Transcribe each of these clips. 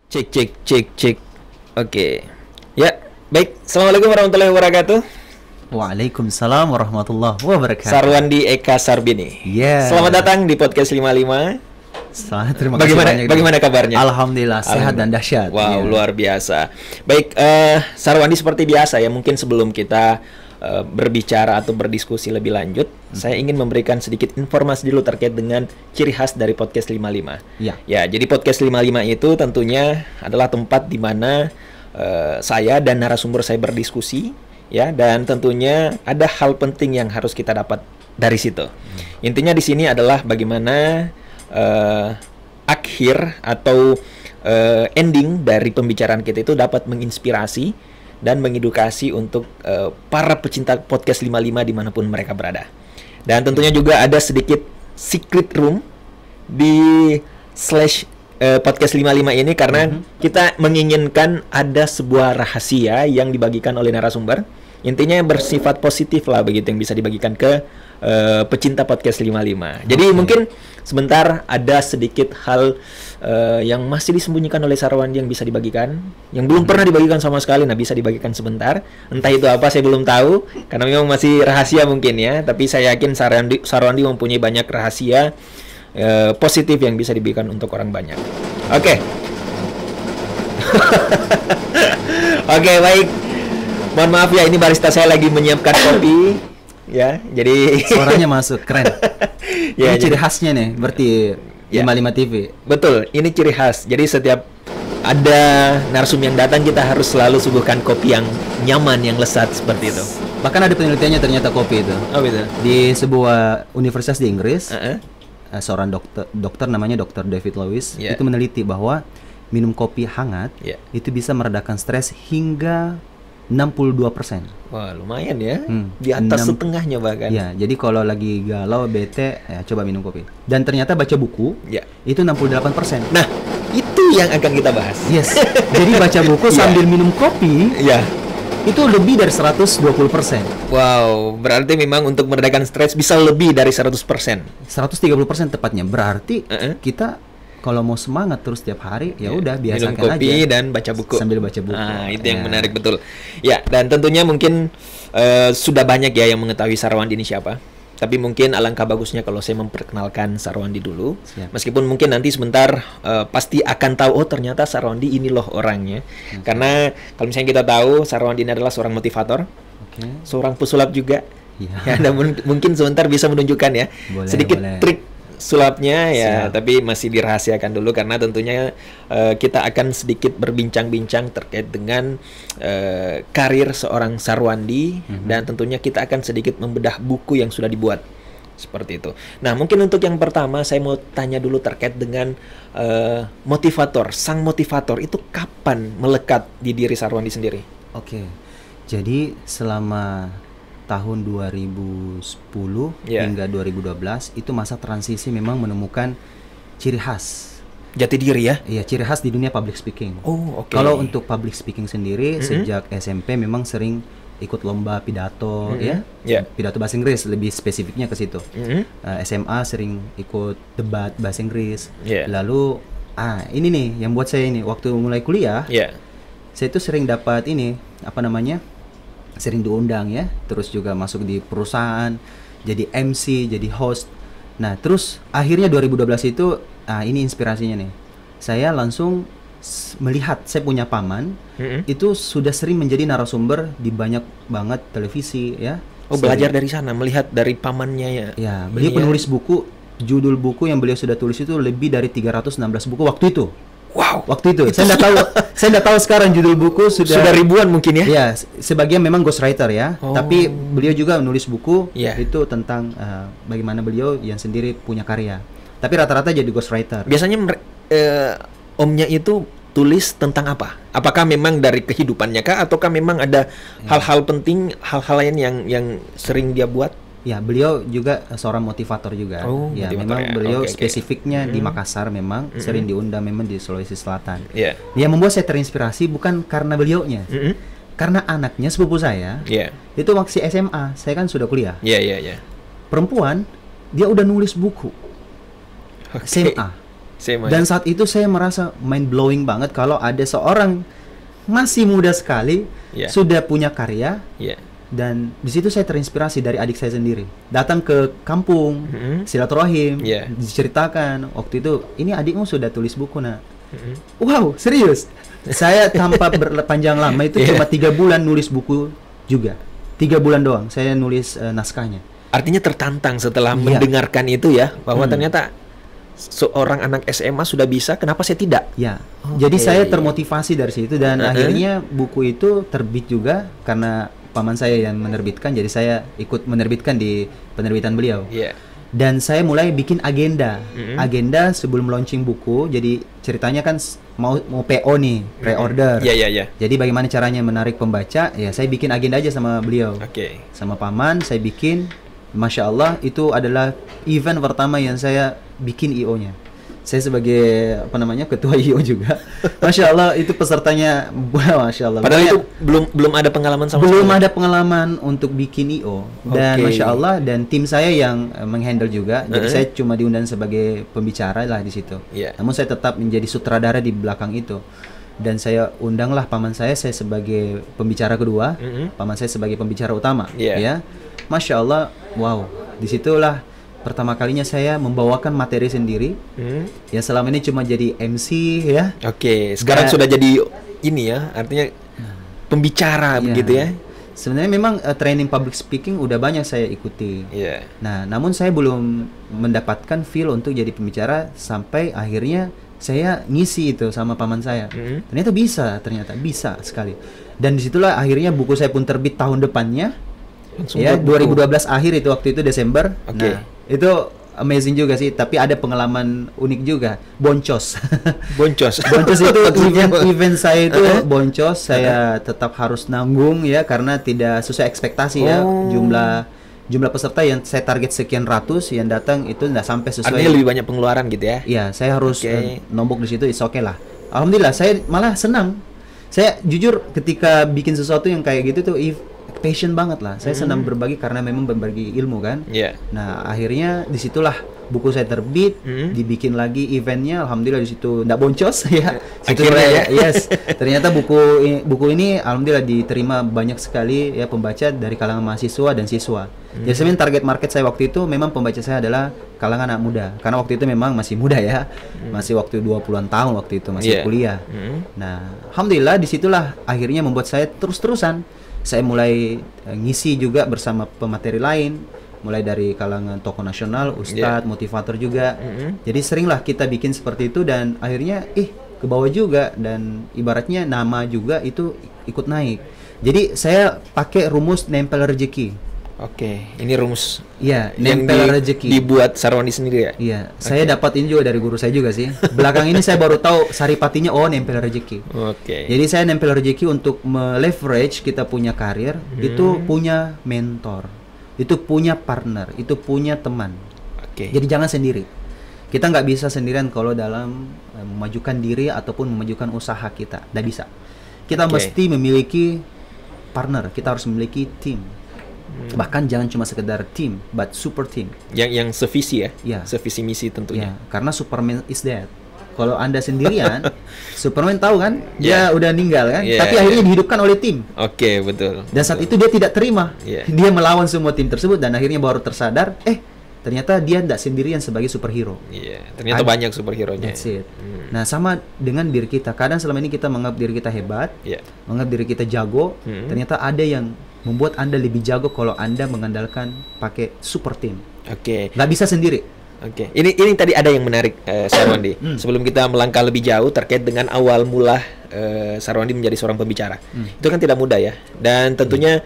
Cek cek cek cek. Oke. Ya, baik. Assalamualaikum warahmatullahi wabarakatuh. Waalaikumsalam warahmatullahi wabarakatuh. Sarwandi Eka Sarbini. Yes. Selamat datang di podcast 55. Terima kasih banyak. Bagaimana kabarnya? Alhamdulillah sehat dan dahsyat. Wow, Ya. luar biasa. Baik, Sarwandi seperti biasa ya, mungkin sebelum kita berbicara atau berdiskusi lebih lanjut, saya ingin memberikan sedikit informasi dulu terkait dengan ciri khas dari podcast 55. Ya. Ya, jadi podcast 55 itu tentunya adalah tempat di mana saya dan narasumber saya berdiskusi, ya, dan tentunya ada hal penting yang harus kita dapat dari situ. Intinya di sini adalah bagaimana akhir atau ending dari pembicaraan kita itu dapat menginspirasi dan mengedukasi untuk para pecinta podcast 55 dimanapun mereka berada. Dan tentunya juga ada sedikit secret room di podcast 55 ini karena kita menginginkan ada sebuah rahasia yang dibagikan oleh narasumber. Intinya bersifat positif lah begitu yang bisa dibagikan ke pecinta podcast 55. Jadi mungkin sebentar ada sedikit hal yang masih disembunyikan oleh Sarwandi yang bisa dibagikan, yang belum pernah dibagikan sama sekali. Nah, bisa dibagikan sebentar. Entah itu apa saya belum tahu karena memang masih rahasia mungkin ya. Tapi saya yakin Sarwandi mempunyai banyak rahasia positif yang bisa dibagikan untuk orang banyak. Oke. Oke, baik. Mohon maaf ya, ini barista saya lagi menyiapkan kopi, ya. Jadi suaranya masuk keren. Ya, ini ciri khasnya nih, berarti ya. 55 TV. Betul, ini ciri khas. Jadi setiap ada narsum yang datang kita harus selalu suguhkan kopi yang nyaman, yang lezat seperti itu. Bahkan ada penelitiannya ternyata kopi itu. Oh, betul. Di sebuah universitas di Inggris, seorang dokter namanya Dr. David Lewis itu meneliti bahwa minum kopi hangat itu bisa meredakan stres hingga 62%. Wah, lumayan ya. Di atas setengahnya bahkan. Ya, jadi kalau lagi galau, bete, ya coba minum kopi. Dan ternyata baca buku, itu 68%. Nah, itu yang akan kita bahas. Yes. Jadi baca buku sambil minum kopi, itu lebih dari 120%. Wow, berarti memang untuk meredakan stres bisa lebih dari 100%. 130% tepatnya. Berarti kita kalau mau semangat terus tiap hari, ya udah biasakan minum kopi aja dan baca buku. Sambil baca buku. Nah, itu yang menarik betul. Ya, dan tentunya mungkin sudah banyak ya yang mengetahui Sarwandi ini siapa. Tapi mungkin alangkah bagusnya kalau saya memperkenalkan Sarwandi dulu. Meskipun mungkin nanti sebentar pasti akan tahu, oh ternyata Sarwandi ini loh orangnya. Karena kalau misalnya kita tahu Sarwandi ini adalah seorang motivator, seorang pesulap juga. Ya, dan mungkin sebentar bisa menunjukkan ya sedikit trik sulapnya ya. Tapi masih dirahasiakan dulu karena tentunya kita akan sedikit berbincang-bincang terkait dengan karir seorang Sarwandi dan tentunya kita akan sedikit membedah buku yang sudah dibuat seperti itu. Nah, mungkin untuk yang pertama saya mau tanya dulu terkait dengan motivator, sang motivator itu kapan melekat di diri Sarwandi sendiri? Oke. Jadi selama tahun 2010 hingga 2012 itu masa transisi memang menemukan ciri khas jati diri ya. Iya, ciri khas di dunia public speaking. Oh, oke. Kalau untuk public speaking sendiri sejak SMP memang sering ikut lomba pidato pidato bahasa Inggris, lebih spesifiknya ke situ. SMA sering ikut debat bahasa Inggris. Lalu ini nih yang buat saya ini waktu mulai kuliah. Saya itu sering dapat ini sering diundang ya, terus juga masuk di perusahaan, jadi MC, jadi host. Nah, terus akhirnya 2012 itu, ini inspirasinya nih. Saya langsung melihat, saya punya paman, itu sudah sering menjadi narasumber di banyak banget televisi ya. Oh, belajar dari sana, melihat dari pamannya ya. Ya, beliau penulis buku, judul buku yang beliau sudah tulis itu lebih dari 316 buku waktu itu. Wow, waktu itu saya nggak tahu sekarang judul buku sudah ribuan mungkin ya. Ya, sebagian memang ghostwriter ya. Tapi beliau juga nulis buku itu tentang bagaimana beliau yang sendiri punya karya. Tapi rata-rata jadi ghostwriter. Biasanya omnya itu tulis tentang apa? Apakah memang dari kehidupannya kah ataukah memang ada hal-hal penting, hal-hal lain yang sering dia buat? Ya, beliau juga seorang motivator juga. Ya, memang beliau spesifiknya di Makassar memang sering diundang memang di Sulawesi Selatan. Yang membuat saya terinspirasi bukan karena beliaunya. Karena anaknya sepupu saya. Itu waktu SMA, saya kan sudah kuliah. Perempuan, dia udah nulis buku. SMA. Dan saat itu saya merasa mind blowing banget kalau ada seorang masih muda sekali sudah punya karya. Dan di situ saya terinspirasi dari adik saya sendiri. Datang ke kampung, silaturahim, diceritakan waktu itu, ini adikmu sudah tulis buku nak. Wow, serius. Saya tanpa berpanjang lama itu cuma 3 bulan nulis buku juga. 3 bulan doang saya nulis naskahnya. Artinya tertantang setelah mendengarkan itu ya, bahwa ternyata seorang anak SMA sudah bisa, kenapa saya tidak? Ya. Jadi saya termotivasi dari situ dan akhirnya buku itu terbit juga karena paman saya yang menerbitkan, jadi saya ikut menerbitkan di penerbitan beliau. Dan saya mulai bikin agenda sebelum launching buku. Jadi ceritanya kan mau PO nih, pre-order. Jadi bagaimana caranya menarik pembaca? Ya saya bikin agenda aja sama beliau. Sama paman saya bikin. Masya Allah itu adalah event pertama yang saya bikin IO-nya. Saya sebagai ketua IO juga. Masya Allah itu pesertanya, Masya Allah. Padahal itu belum ada pengalaman sama sekali. Belum ada pengalaman untuk bikin IO. Dan Masya Allah, dan tim saya yang menghandle juga. Jadi saya cuma diundang sebagai pembicara lah di situ. Namun saya tetap menjadi sutradara di belakang itu. Dan saya undanglah paman saya sebagai pembicara kedua, paman saya sebagai pembicara utama. Ya, Masya Allah, wow. Disitulah pertama kalinya saya membawakan materi sendiri. Ya selama ini cuma jadi MC ya. Sekarang sudah jadi ini ya, artinya pembicara begitu ya. Sebenarnya memang training public speaking udah banyak saya ikuti. Nah, namun saya belum mendapatkan feel untuk jadi pembicara sampai akhirnya saya ngisi itu sama paman saya. Ternyata bisa sekali. Dan disitulah akhirnya buku saya pun terbit tahun depannya. Langsung 2012 akhir itu, waktu itu Desember. Nah, itu amazing juga sih, tapi ada pengalaman unik juga. Boncos itu event saya itu boncos. Saya tetap harus nanggung ya karena tidak sesuai ekspektasi ya. Jumlah peserta yang saya target sekian ratus yang datang itu nggak sampai sesuai. Artinya lebih banyak pengeluaran gitu ya? Iya, saya harus nombok di situ. It's okay lah. Alhamdulillah, saya malah senang. Saya jujur ketika bikin sesuatu yang kayak gitu tuh passion banget lah. Saya senang berbagi karena memang berbagi ilmu kan. Nah akhirnya disitulah buku saya terbit, dibikin lagi eventnya. Alhamdulillah di situ nggak boncos ya. Ternyata buku ini alhamdulillah diterima banyak sekali ya pembaca dari kalangan mahasiswa dan siswa. Jadi sebenarnya target market saya waktu itu memang pembaca saya adalah kalangan anak muda. Karena waktu itu memang masih muda ya. Masih waktu 20-an tahun waktu itu masih kuliah. Nah alhamdulillah disitulah akhirnya membuat saya terus-terusan. Saya mulai ngisi juga bersama pemateri lain, mulai dari kalangan tokoh nasional, ustadz, motivator juga. Jadi seringlah kita bikin seperti itu dan akhirnya ke bawah juga dan ibaratnya nama juga itu ikut naik. Jadi saya pakai rumus nempel rezeki. Ini rumus nempel rezeki dibuat Sarwandi sendiri ya? Iya, saya dapat ini juga dari guru saya juga sih. Belakang ini saya baru tahu saripatinya nempel rezeki. Jadi saya nempel rezeki untuk meleverage kita punya karir, itu punya mentor, itu punya partner, itu punya teman. Jadi jangan sendiri. Kita nggak bisa sendirian kalau dalam memajukan diri ataupun memajukan usaha kita, nggak bisa. Kita mesti memiliki partner, kita harus memiliki tim. Bahkan jangan cuma sekedar tim, but super team. Yang sevisi ya? Sevisi misi tentunya. Karena Superman is dead. Kalau Anda sendirian, Superman tahu kan, dia udah meninggal kan, tapi akhirnya dihidupkan oleh tim. Betul. Dan saat itu dia tidak terima. Dia melawan semua tim tersebut dan akhirnya baru tersadar, ternyata dia tidak sendirian sebagai superhero. Ternyata banyak superhero-nya. That's it. Nah, sama dengan diri kita. Kadang selama ini kita menganggap diri kita hebat, menganggap diri kita jago, ternyata ada yang membuat Anda lebih jago kalau Anda mengandalkan pakai super team. Nggak bisa sendiri. Ini tadi ada yang menarik, Sarwandi. Sebelum kita melangkah lebih jauh terkait dengan awal mula Sarwandi menjadi seorang pembicara, itu kan tidak mudah ya. Dan tentunya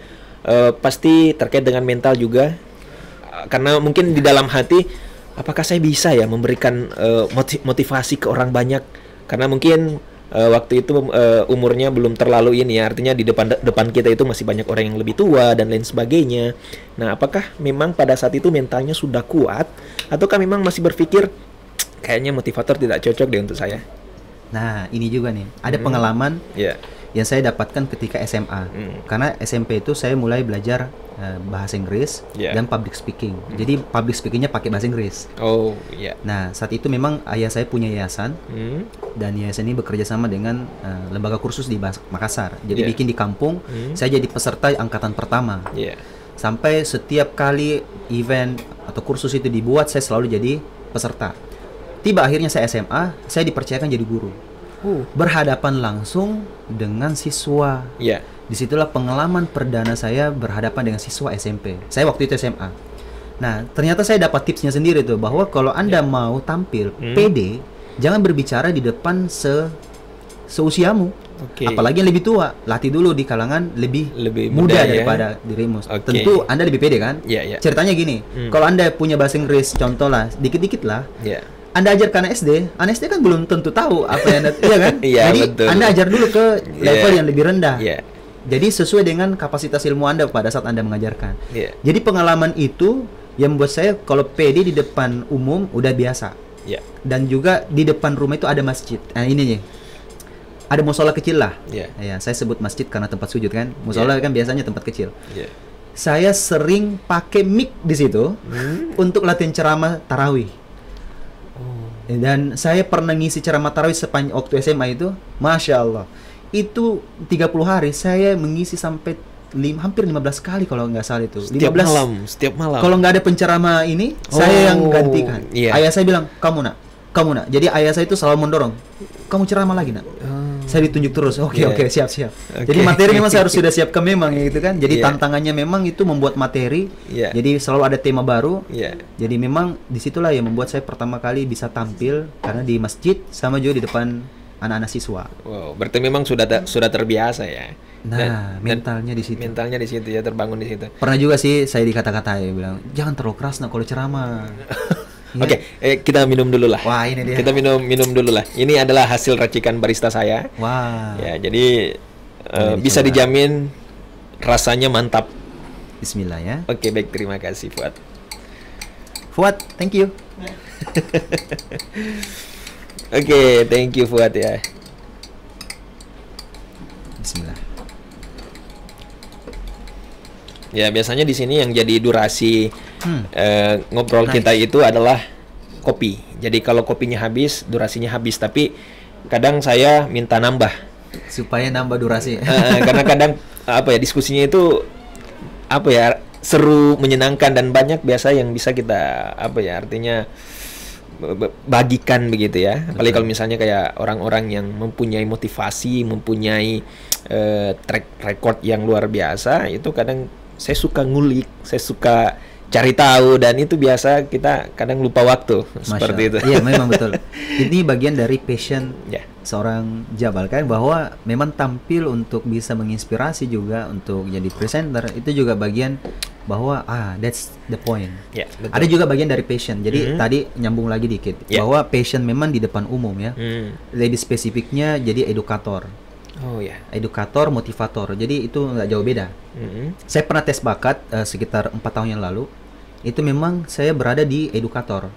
pasti terkait dengan mental juga. Karena mungkin di dalam hati, apakah saya bisa ya memberikan motivasi ke orang banyak? Karena mungkin waktu itu umurnya belum terlalu ini ya, artinya di depan kita itu masih banyak orang yang lebih tua dan lain sebagainya. Nah, apakah memang pada saat itu mentalnya sudah kuat, ataukah memang masih berpikir kayaknya motivator tidak cocok deh untuk saya? Nah, ini juga nih, ada pengalaman yang saya dapatkan ketika SMA. Karena SMP itu saya mulai belajar bahasa Inggris dan public speaking. Jadi public speakingnya pakai bahasa Inggris. Oh, iya. Nah, saat itu memang ayah saya punya yayasan, dan yayasan ini bekerja sama dengan lembaga kursus di Makassar. Jadi bikin di kampung, saya jadi peserta angkatan pertama. Sampai setiap kali event atau kursus itu dibuat, saya selalu jadi peserta. Tiba akhirnya saya SMA, saya dipercayakan jadi guru. Berhadapan langsung dengan siswa. Disitulah pengalaman perdana saya berhadapan dengan siswa SMP. Saya waktu itu SMA. Nah, ternyata saya dapat tipsnya sendiri tuh, bahwa kalau Anda mau tampil pede, jangan berbicara di depan seusiamu. Apalagi yang lebih tua, latih dulu di kalangan lebih muda daripada dirimu. Tentu Anda lebih pede kan? Ceritanya gini, kalau Anda punya bahasa Inggris, contoh lah, dikit-dikit lah. Anda ajar ke anak SD kan belum tentu tahu apa yang iya kan? Jadi betul. Anda ajar dulu ke level yang lebih rendah. Jadi sesuai dengan kapasitas ilmu Anda pada saat Anda mengajarkan. Jadi pengalaman itu yang membuat saya kalau PD di depan umum udah biasa. Dan juga di depan rumah itu ada masjid. Nah ini nih, ada musola kecil lah. Ya, saya sebut masjid karena tempat sujud kan. Musola kan biasanya tempat kecil. Saya sering pakai mic di situ untuk latihan ceramah tarawih. Dan saya pernah ngisi ceramah tarawih sepanjang waktu SMA itu, Masya Allah, itu 30 hari saya mengisi sampai hampir 15 kali kalau nggak salah itu. Setiap malam. Kalau nggak ada penceramah ini, saya yang gantikan. Ayah saya bilang, kamu nak. Jadi ayah saya itu selalu mendorong, kamu ceramah lagi nak. Saya ditunjuk terus. Oke, siap. Jadi materi memang saya harus sudah siapkan memang gitu kan. Jadi tantangannya memang itu membuat materi. Jadi selalu ada tema baru. Jadi memang disitulah yang membuat saya pertama kali bisa tampil, karena di masjid sama juga di depan anak-anak siswa. Wow, berarti memang sudah terbiasa ya. Nah, mentalnya di situ. Mentalnya di situ ya, terbangun di situ. Pernah juga sih saya dikata-katai bilang, jangan terlalu keras nak kalau ceramah. Oke, kita minum dulu lah. Wah, ini dia. Kita minum dulu lah. Ini adalah hasil racikan barista saya. Wah. Ya, jadi bisa dijamin rasanya mantap. Bismillah ya. Oke, baik, terima kasih Fuad. Fuad, thank you. Oke, thank you Fuad ya. Bismillah. Ya, biasanya di sini yang jadi durasi ngobrol kita itu adalah kopi. Jadi kalau kopinya habis, durasinya habis. Tapi kadang saya minta nambah supaya nambah durasi. Karena kadang diskusinya itu seru, menyenangkan, dan banyak biasa yang bisa kita artinya bagikan begitu ya. Apalagi kalau misalnya kayak orang-orang yang mempunyai motivasi, mempunyai track record yang luar biasa, itu kadang saya suka ngulik, saya suka cari tahu, dan itu biasa kita kadang lupa waktu. Seperti itu. Iya, memang betul. Ini bagian dari passion seorang Jabal kan, bahwa memang tampil untuk bisa menginspirasi juga untuk jadi presenter, itu juga bagian bahwa that's the point. Ada juga bagian dari passion. Jadi tadi nyambung lagi dikit bahwa passion memang di depan umum ya. Lebih spesifiknya jadi edukator. Edukator, motivator. Jadi itu nggak jauh beda. Saya pernah tes bakat sekitar 4 tahun yang lalu. Itu memang saya berada di edukator.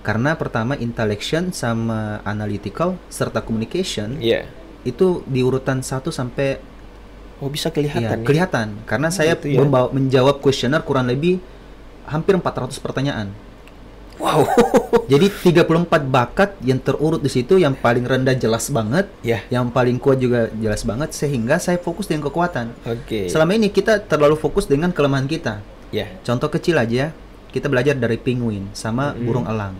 Karena pertama intellection sama analytical serta communication itu di urutan 1 sampai bisa kelihatan. Kelihatan. Karena saya menjawab kuesioner kurang lebih hampir 400 pertanyaan. Wow. Jadi 34 bakat yang terurut di situ, yang paling rendah jelas banget, yang paling kuat juga jelas banget, sehingga saya fokus dengan kekuatan. Selama ini kita terlalu fokus dengan kelemahan kita. Contoh kecil aja, kita belajar dari penguin sama burung elang.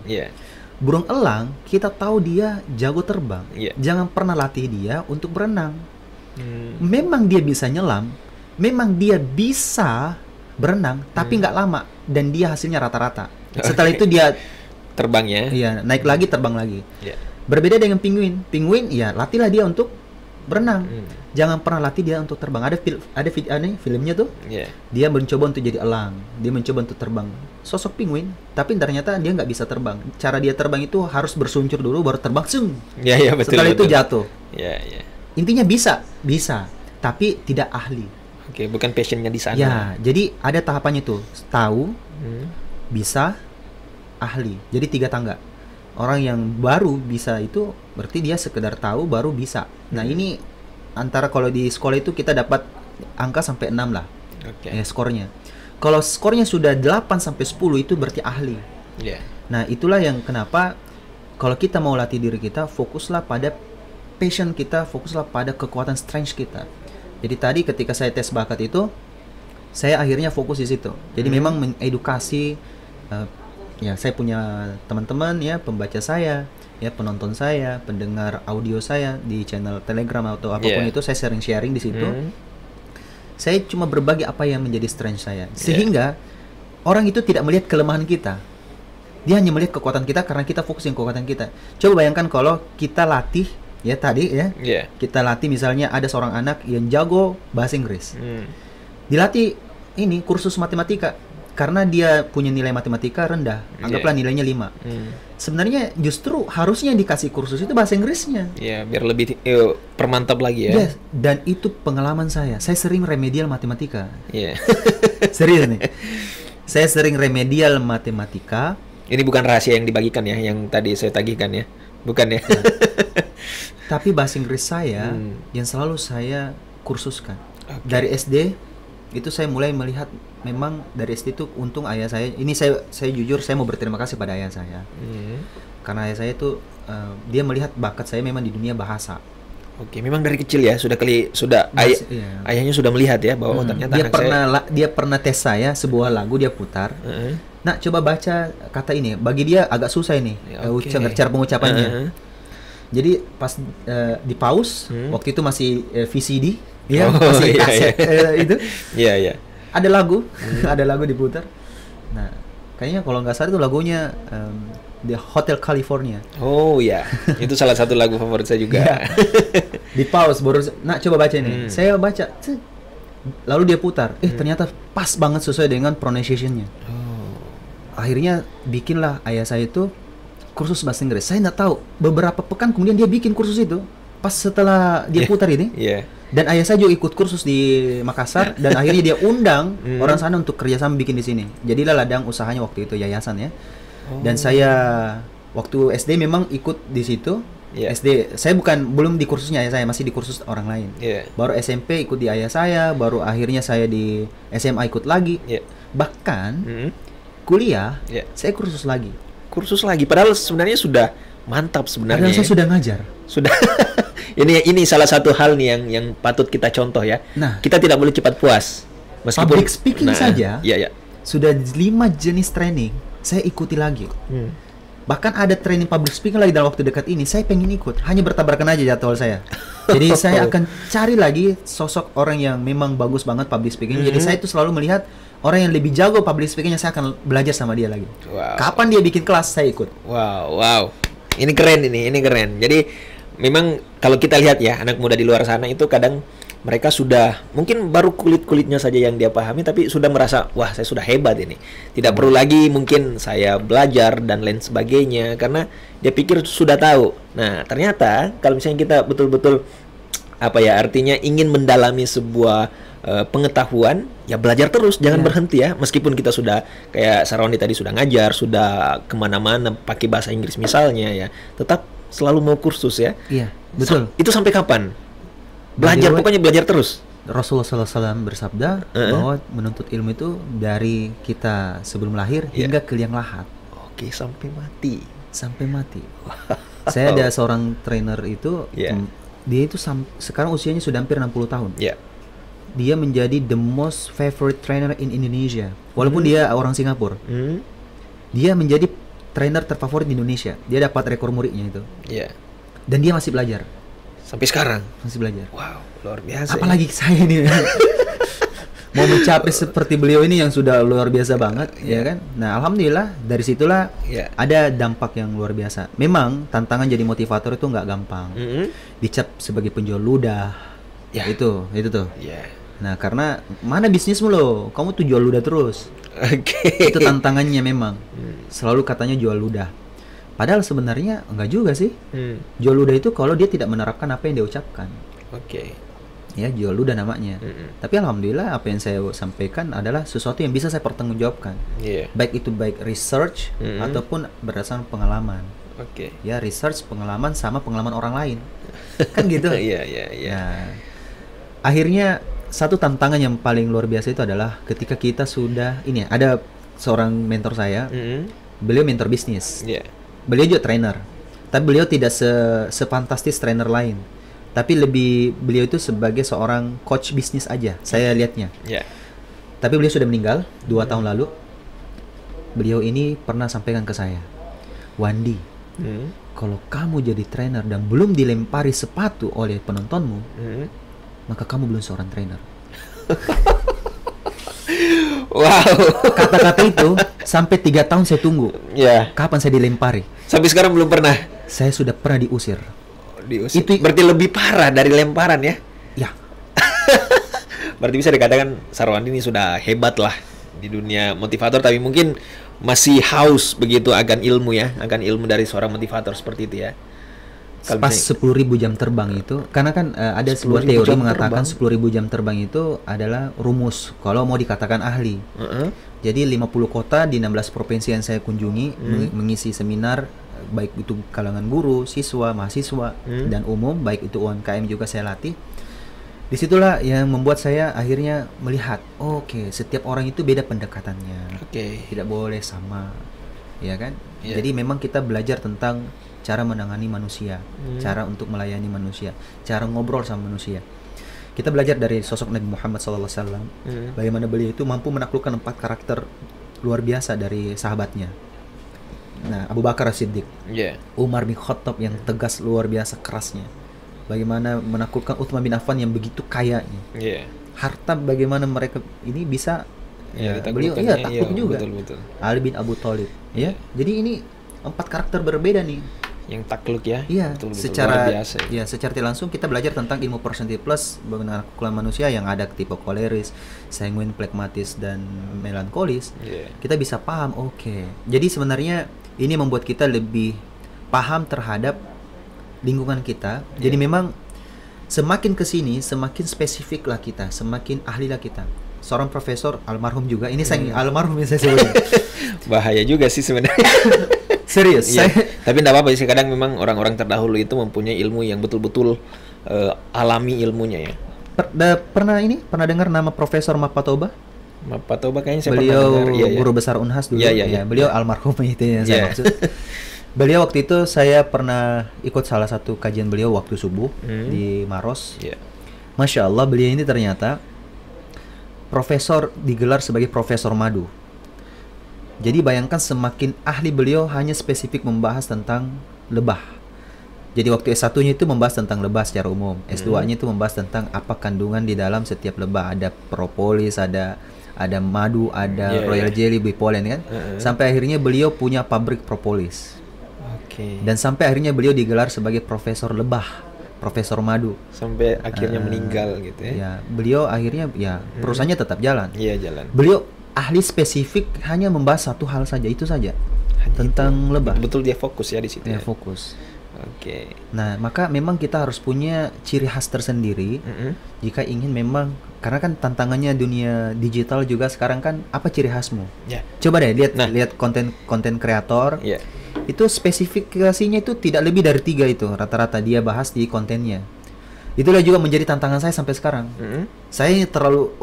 Burung elang kita tahu dia jago terbang. Jangan pernah latih dia untuk berenang. Memang dia bisa nyelam, memang dia bisa berenang, tapi nggak lama, dan dia hasilnya rata-rata. Setelah itu dia terbang ya. Naik lagi, terbang lagi. Berbeda dengan penguin. Penguin latihlah dia untuk berenang. Jangan pernah latih dia untuk terbang. Ada filmnya tuh. Dia mencoba untuk jadi elang. Dia mencoba untuk terbang. Sosok penguin, tapi ternyata dia nggak bisa terbang. Cara dia terbang itu harus berseluncur dulu baru terbang. Betul. Setelah itu jatuh. Intinya bisa, tapi tidak ahli. Bukan passionnya di sana. Jadi ada tahapannya tuh. Tahu, bisa, ahli. Jadi 3 tangga. Orang yang baru bisa itu berarti dia sekedar tahu baru bisa. Nah, ini antara kalau di sekolah itu kita dapat angka sampai 6 lah. Skornya. Kalau skornya sudah 8 sampai 10 itu berarti ahli. Nah, itulah yang kenapa kalau kita mau latih diri kita, fokuslah pada passion kita, fokuslah pada kekuatan strength kita. Jadi tadi ketika saya tes bakat itu, saya akhirnya fokus di situ. Jadi memang mengedukasi, ya saya punya teman-teman ya, pembaca saya, ya penonton saya, pendengar audio saya di channel Telegram atau apapun itu, saya sharing di situ. Saya cuma berbagi apa yang menjadi strength saya, sehingga orang itu tidak melihat kelemahan kita. Dia hanya melihat kekuatan kita karena kita fokus yang kekuatan kita. Coba bayangkan kalau kita latih ya tadi ya, kita latih misalnya ada seorang anak yang jago bahasa Inggris, dilatih ini kursus matematika karena dia punya nilai matematika rendah, anggaplah nilainya 5. Sebenarnya justru harusnya dikasih kursus itu bahasa Inggrisnya. Biar lebih permantap lagi ya. Dan itu pengalaman saya sering remedial matematika. Serius nih. Saya sering remedial matematika. Ini bukan rahasia yang dibagikan ya, yang tadi saya tagihkan ya. Bukan ya. Tapi bahasa Inggris saya yang selalu saya kursuskan. Dari SD itu saya mulai melihat memang dari SD itu untung ayah saya. Ini saya jujur saya mau berterima kasih pada ayah saya. Karena ayah saya itu dia melihat bakat saya memang di dunia bahasa. Memang dari kecil ya ayahnya sudah melihat ya bahwa ternyata dia pernah tes saya sebuah lagu, dia putar. Nah, coba baca kata ini. Bagi dia agak susah ini cara pengucapannya. Jadi pas di pause, waktu itu masih VCD, masih kaset itu. Ada lagu, ada lagu diputar. Nah, kayaknya kalau nggak salah itu lagunya The Hotel California. Itu salah satu lagu favorit saya juga. Di pause baru, nah coba baca ini. Saya baca, lalu dia putar. Ternyata pas banget sesuai dengan pronunciation-nya. Akhirnya bikinlah ayah saya itu kursus bahasa Inggris. Saya nggak tahu, beberapa pekan kemudian dia bikin kursus itu. Pas setelah dia putar ini. Dan ayah saya juga ikut kursus di Makassar dan akhirnya dia undang orang sana untuk kerjasama bikin di sini. Jadilah ladang usahanya waktu itu yayasan ya. Dan saya waktu SD memang ikut di situ. SD saya belum di kursusnya ayah saya, masih di kursus orang lain. Baru SMP ikut di ayah saya, baru akhirnya saya di SMA ikut lagi. Bahkan kuliah saya kursus lagi. Padahal sebenarnya sudah mantap sebenarnya. Padahal saya sudah ngajar. Sudah. Ini salah satu hal nih yang patut kita contoh ya. Nah, kita tidak boleh cepat puas. Meskipun public speaking saja. Sudah 5 jenis training saya ikuti lagi. Bahkan ada training public speaking lagi dalam waktu dekat ini. Saya pengen ikut, hanya bertabrakan aja jadwal saya. Jadi saya akan cari lagi sosok orang yang memang bagus banget public speaking. Jadi saya itu selalu melihat orang yang lebih jago public speakingnya, saya akan belajar sama dia lagi. Kapan dia bikin kelas, saya ikut. Ini keren. Jadi memang kalau kita lihat ya, anak muda di luar sana itu kadang mereka sudah mungkin baru kulitnya saja yang dia pahami, tapi sudah merasa wah saya sudah hebat ini, tidak perlu lagi mungkin saya belajar dan lain sebagainya, karena dia pikir sudah tahu. Nah ternyata kalau misalnya kita betul-betul artinya ingin mendalami sebuah pengetahuan, ya belajar terus, jangan berhenti ya. Meskipun kita sudah kayak Sarwani tadi sudah ngajar, sudah kemana-mana pakai bahasa Inggris misalnya ya, tetap selalu mau kursus ya. Betul. Itu sampai kapan? Belajar, pokoknya belajar terus. Rasulullah SAW bersabda bahwa menuntut ilmu itu dari kita sebelum lahir hingga ke liang lahat. Sampai mati. Saya ada seorang trainer itu, dia itu sekarang usianya sudah hampir 60 tahun. Dia menjadi the most favorite trainer in Indonesia. Walaupun dia orang Singapura. Dia menjadi trainer terfavorit di Indonesia. Dia dapat rekor muridnya itu. Dan dia masih belajar. Sampai sekarang masih belajar. Wow, luar biasa. Apalagi saya ini mau mencapai seperti beliau ini yang sudah luar biasa banget, ya kan? Nah, alhamdulillah dari situlah ada dampak yang luar biasa. Memang tantangan jadi motivator itu nggak gampang. Dicap sebagai penjual ludah. Itu tuh. Nah, karena mana bisnismu lo? Kamu tuh jual ludah terus. Itu tantangannya memang. Selalu katanya jual ludah. Padahal sebenarnya enggak juga sih. Jual ludah itu kalau dia tidak menerapkan apa yang dia ucapkan. Ya, jual ludah namanya. Tapi alhamdulillah apa yang saya sampaikan adalah sesuatu yang bisa saya pertanggungjawabkan. Baik itu baik research ataupun berdasarkan pengalaman. Ya, research, pengalaman sama pengalaman orang lain. Kan gitu. Nah, akhirnya satu tantangan yang paling luar biasa itu adalah ketika kita sudah ini, ada seorang mentor saya. Beliau mentor bisnis. Beliau juga trainer. Tapi beliau tidak sefantastis trainer lain. Tapi beliau itu sebagai seorang coach bisnis aja, saya lihatnya. Tapi beliau sudah meninggal 2 tahun lalu. Beliau ini pernah sampaikan ke saya, Wandi, kalau kamu jadi trainer dan belum dilempari sepatu oleh penontonmu, maka kamu belum seorang trainer. Wow. Kata-kata itu sampai 3 tahun saya tunggu. Kapan saya dilempari? Sampai sekarang belum pernah. Saya sudah pernah diusir. Itu berarti lebih parah dari lemparan ya? Ya. Berarti bisa dikatakan Sarwandi ini sudah hebat lah di dunia motivator, tapi mungkin masih haus begitu akan ilmu ya, akan ilmu dari seorang motivator seperti itu ya. Pas 10.000 jam terbang itu, karena kan ada sebuah teori mengatakan 10.000 jam terbang itu adalah rumus kalau mau dikatakan ahli. Jadi 50 kota di 16 provinsi yang saya kunjungi, mengisi seminar, baik itu kalangan guru, siswa, mahasiswa, dan umum, baik itu UMKM juga saya latih. Disitulah yang membuat saya akhirnya melihat, oke, setiap orang itu beda pendekatannya, tidak boleh sama, ya kan? Jadi memang kita belajar tentang cara menangani manusia, cara untuk melayani manusia, cara ngobrol sama manusia. Kita belajar dari sosok Nabi Muhammad SAW, bagaimana beliau itu mampu menaklukkan 4 karakter luar biasa dari sahabatnya. Nah, Abu Bakar As-Siddiq, Umar bin Khattab yang tegas luar biasa kerasnya, bagaimana menaklukkan Utsman bin Affan yang begitu kayanya, harta bagaimana mereka ini bisa, beliau takut juga, betul. Ali bin Abu Thalib, jadi ini 4 karakter berbeda nih yang takluk ya. Betul, secara biasa, secara tidak langsung kita belajar tentang ilmu persentil plus mengenai kekulturan manusia yang ada tipe koleris, sanguin, plekmatis, dan melankolis. Kita bisa paham, jadi sebenarnya ini membuat kita lebih paham terhadap lingkungan kita. Jadi memang semakin kesini semakin spesifik lah kita, semakin ahli lah kita. Seorang profesor almarhum juga, ini saya almarhum yang saya sebut. Bahaya juga sih sebenarnya. Serius. Tapi tidak apa-apa sih, kadang memang orang-orang terdahulu itu mempunyai ilmu yang betul-betul alami ilmunya ya. Pernah dengar nama Profesor Mapatoba? Mapatoba kayaknya saya beliau pernah dengar. Guru besar Unhas dulu. Beliau almarhum itu yang saya maksud. Beliau waktu itu saya pernah ikut salah satu kajian beliau waktu subuh di Maros. Masya Allah, beliau ini ternyata profesor, digelar sebagai Profesor Madu. Jadi bayangkan semakin ahli beliau hanya spesifik membahas tentang lebah. Jadi waktu S1-nya itu membahas tentang lebah secara umum, S2-nya itu membahas tentang apa kandungan di dalam setiap lebah, ada propolis, ada madu, ada royal jelly, bipolen kan. Sampai akhirnya beliau punya pabrik propolis. Dan sampai akhirnya beliau digelar sebagai profesor lebah, profesor madu. Sampai akhirnya meninggal gitu ya. Ya, beliau akhirnya perusahaannya tetap jalan. Jalan. Beliau ahli spesifik hanya membahas satu hal saja, itu saja. Tentang lebah. Betul dia fokus ya di situ. Fokus. Nah, maka memang kita harus punya ciri khas tersendiri jika ingin memang, karena kan tantangannya dunia digital juga sekarang kan, apa ciri khasmu? Coba deh lihat konten kreator. Itu spesifikasinya itu tidak lebih dari 3 itu rata-rata dia bahas di kontennya. Itulah juga menjadi tantangan saya sampai sekarang. Saya terlalu